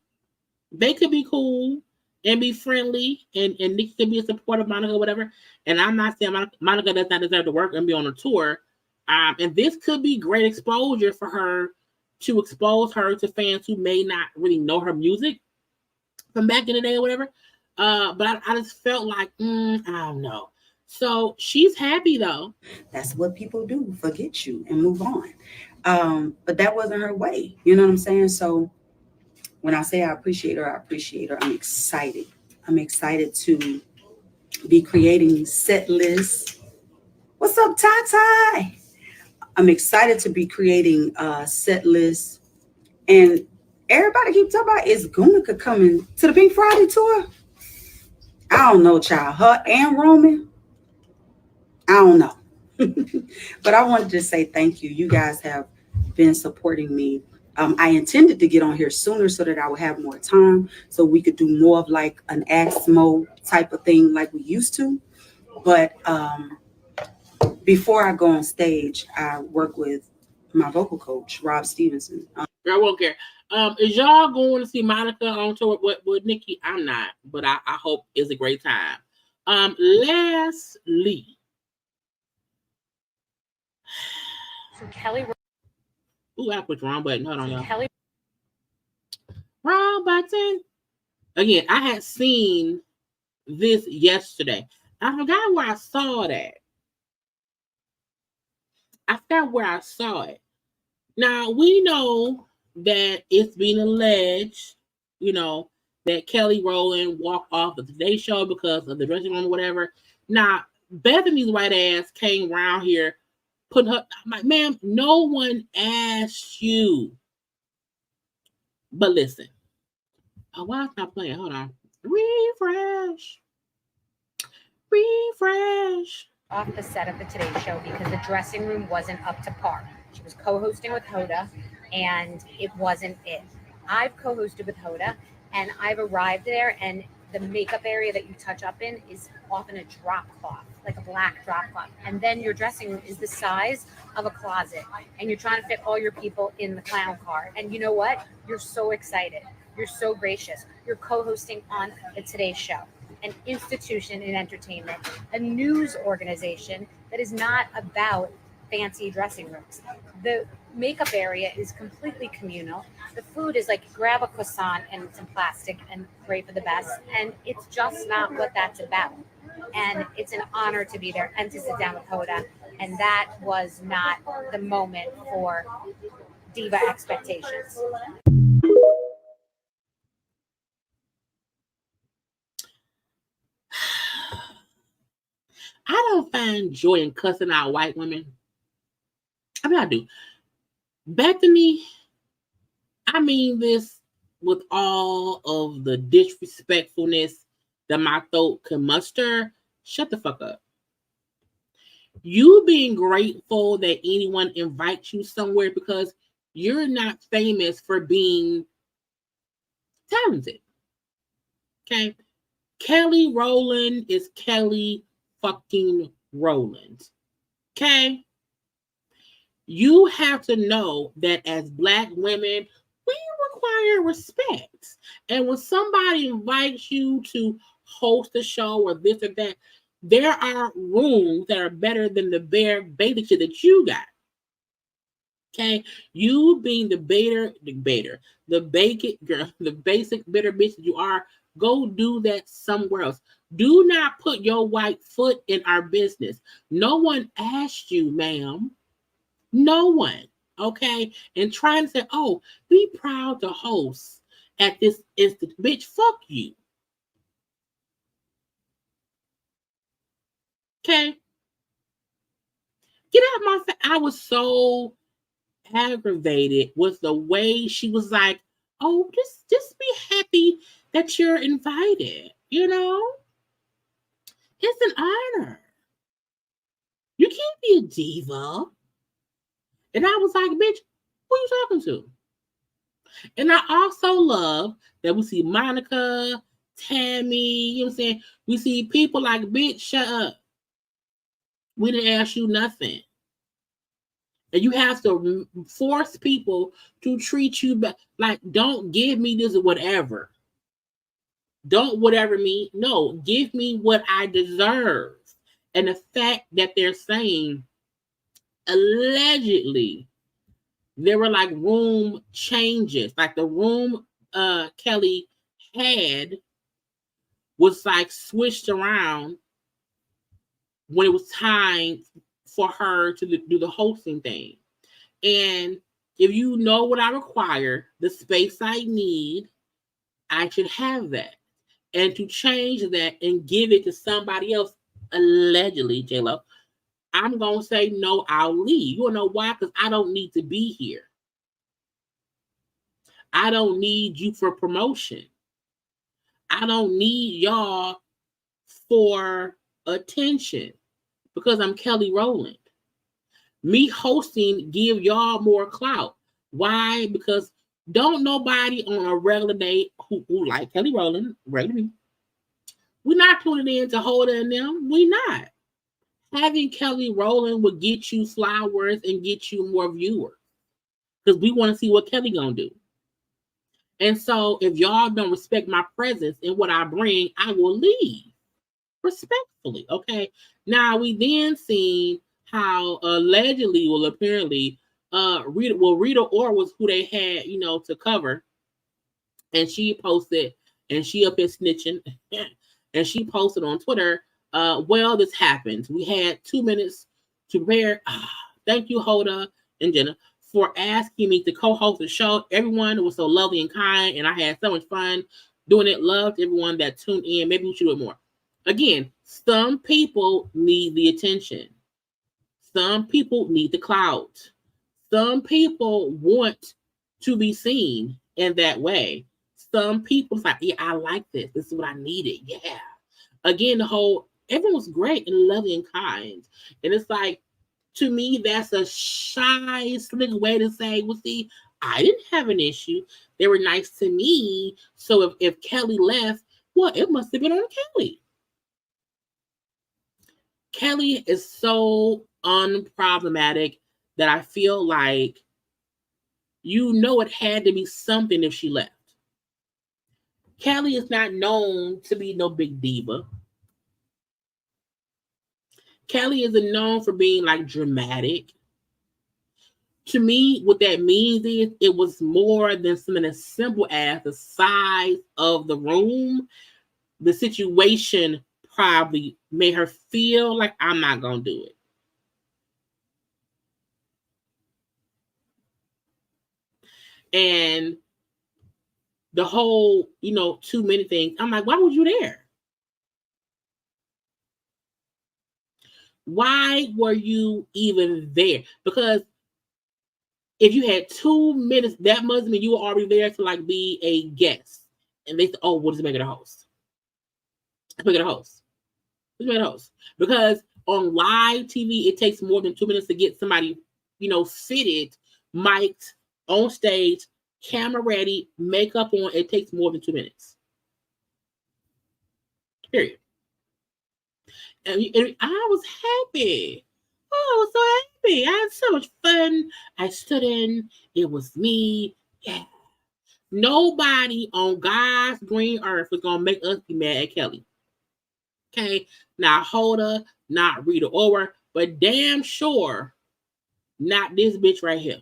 They could be cool and be friendly, and Nicki could be a supporter of Monica or whatever. And I'm not saying Monica does not deserve to work and be on a tour. And this could be great exposure for her, to expose her to fans who may not really know her music from back in the day or whatever. But I just felt like, I don't know. So she's happy though. That's what people do, forget you and move on. But that wasn't her way. You know what I'm saying? So when I say I appreciate her, I'm excited. I'm excited to be creating set lists. What's up, Ty? I'm excited to be creating a set list. And everybody keeps talking about is Gunica coming to the Pink Friday tour? I don't know, child. Her and Roman, I don't know. But I wanted to say thank you. You guys have been supporting me. I intended to get on here sooner so that I would have more time so we could do more of like an ASMO type of thing like we used to. But before I go on stage, I work with my vocal coach, Rob Stevenson. I won't care. Is y'all going to see Monica on tour with Nicki? I'm not, but I hope it's a great time. Lastly, So Kelly. Ooh, I put the wrong button. Hold on, y'all. Kelly. Wrong button. Again, I had seen this yesterday. I forgot where I saw that. I forgot where I saw it. Now, we know that it's been alleged, that Kelly Rowland walked off of the Today Show because of the dressing room or whatever. Now, Bethanny's white ass came around here putting her, I'm like, ma'am, no one asked you. But listen. Oh, why is not playing? Hold on. Refresh. Off the set of the Today Show because the dressing room wasn't up to par. She was co-hosting with Hoda, and it wasn't it. I've co-hosted with Hoda, and I've arrived there, and the makeup area that you touch up in is often a drop cloth, like a black drop cloth. And then your dressing room is the size of a closet, and you're trying to fit all your people in the clown car. And you know what? You're so excited. You're so gracious. You're co-hosting on the Today Show, an institution in entertainment, a news organization that is not about fancy dressing rooms. The makeup area is completely communal. The food is like grab a croissant and some plastic and pray for the best. And it's just not what that's about. And it's an honor to be there and to sit down with Hoda. And that was not the moment for diva expectations. I don't find joy in cussing out white women. I mean, I do. Bethanny, I mean this with all of the disrespectfulness that my throat can muster. Shut the fuck up. You being grateful that anyone invites you somewhere because you're not famous for being talented. Okay? Kelly Rowland is Kelly fucking Rowland. Okay? You have to know that as Black women, we require respect. And when somebody invites you to host a show or this or that, there are rooms that are better than the bare basic shit that you got. Okay? You being the basic bitter bitch that you are, go do that somewhere else. Do not put your white foot in our business. No one asked you, ma'am. No one. Okay? And trying to say, oh, be proud to host at this instant. Bitch, fuck you. Okay? Get out my face. I was so aggravated with the way she was like, oh, just be happy that you're invited. It's an honor. You can't be a diva. And I was like, bitch, who are you talking to? And I also love that we see Monica, Tammy, you know what I'm saying? We see people like, bitch, shut up. We didn't ask you nothing. And you have to force people to treat you back. Like, don't give me this or whatever. Don't whatever me. No, give me what I deserve. And the fact that they're saying, allegedly, there were like room changes. Like the room Kelly had was like switched around when it was time for her to do the hosting thing. And if you know what I require, the space I need, I should have that. And to change that and give it to somebody else, allegedly, J-Lo, I'm going to say, no, I'll leave. You want to know why? Because I don't need to be here. I don't need you for promotion. I don't need y'all for attention because I'm Kelly Rowland. Me hosting give y'all more clout. Why? Because don't nobody on a regular day who like Kelly Rowland, regular me, we're not tuning in to Hoda and them. We not. Having Kelly Rowland will get you flowers and get you more viewers because we want to see what Kelly gonna do. And so if y'all don't respect my presence and what I bring, I will leave respectfully. Okay. Now we then seen how allegedly, well, apparently, Rita Ora was who they had, to cover, and she posted, and she up here snitching, and she posted on Twitter, well, this happened. We had 2 minutes to prepare. Thank you, Hoda and Jenna, for asking me to co-host the show. Everyone was so lovely and kind, and I had so much fun doing it. Loved everyone that tuned in. Maybe we should do it more. Again, some people need the attention. Some people need the clout. Some people want to be seen in that way. Some people like, yeah, I like this. This is what I needed. Yeah. Again, everyone was great and lovely and kind. And it's like, to me, that's a shy, slick way to say, well, see, I didn't have an issue. They were nice to me. So if Kelly left, well, it must have been on Kelly. Kelly is so unproblematic that I feel like it had to be something if she left. Kelly is not known to be no big diva. Kelly isn't known for being like dramatic. To me, what that means is it was more than something as simple as the size of the room. The situation probably made her feel like I'm not going to do it. And the whole, too many things. I'm like, why was you there? Why were you even there? Because if you had 2 minutes, that must mean you were already there to like be a guest. And they said, oh, what does it make it a host? Let's make it a host. Let's make it a host. Because on live TV, it takes more than 2 minutes to get somebody, fitted, mic'd, on stage, camera ready, makeup on. It takes more than 2 minutes. Period. And I was happy. Oh, I was so happy. I had so much fun. I stood in. It was me. Yeah. Nobody on God's green earth was going to make us be mad at Kelly. Okay? Not Hoda, not Rita Ora, but damn sure not this bitch right here.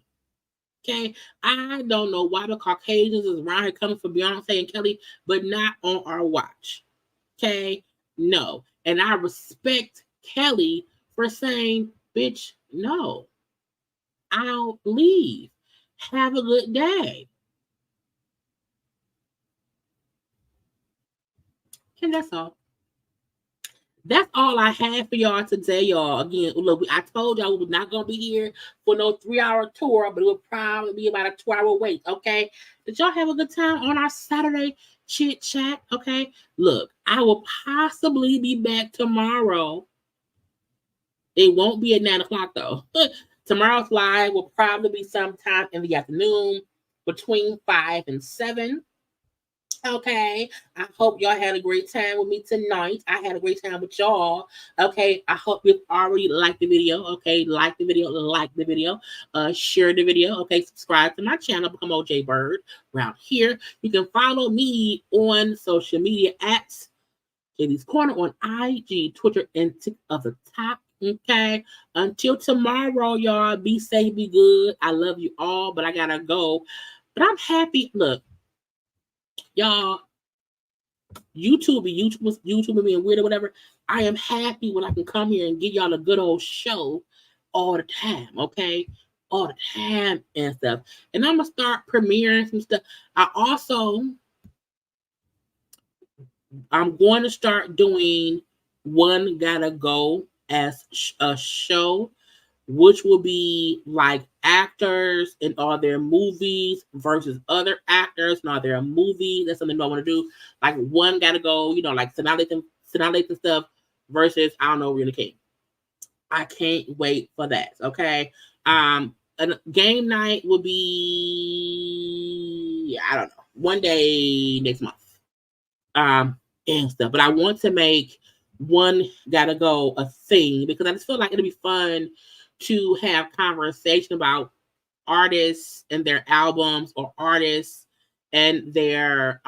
Okay? I don't know why the Caucasians is around here coming for Beyonce and Kelly, but not on our watch. Okay? No. And I respect Kelly for saying, bitch, no. I'll leave. Have a good day. And that's all. That's all I have for y'all today, y'all. Again, look, I told y'all we were not going to be here for no 3-hour tour, but it would probably be about a 2-hour wait, okay? Did y'all have a good time on our Saturday chit chat, okay? Look, I will possibly be back tomorrow. It won't be at 9 o'clock, though. Tomorrow's live will probably be sometime in the afternoon between 5 and 7. Okay, I hope y'all had a great time with me tonight. I had a great time with y'all. Okay, I hope you've already liked the video. Okay, like the video, share the video. Okay, subscribe to my channel, become JayBird. Around here, you can follow me on social media at JayLeesCorner on IG, Twitter, and TikTok of the top. Okay, until tomorrow, y'all, be safe, be good. I love you all, but I gotta go. But I'm happy. Look. Y'all, YouTube being weird or whatever. I am happy when I can come here and give y'all a good old show all the time, okay? All the time and stuff. And I'm going to start premiering some stuff. I'm going to start doing One Gotta Go as a show, which will be like actors in all their movies versus other actors in all their movies. That's something I want to do. Like one got to go, like Sanaa Lathan stuff versus I don't know, Rena King. I can't wait for that. Okay. And game night will be, I don't know, one day next month. And stuff. But I want to make one gotta go a thing because I just feel like it'll be fun to have conversation about artists and their albums or artists and their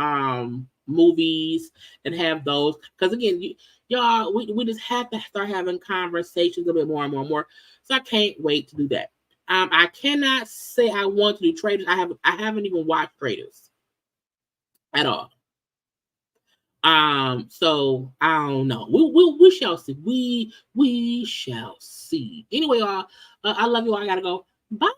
movies and have those. Because again, y'all, we just have to start having conversations a bit more and more and more. So I can't wait to do that. I cannot say I want to do Traitors. I haven't even watched Traitors at all. So I don't know. We shall see. We shall see. Anyway, y'all, I love you all. I gotta go. Bye.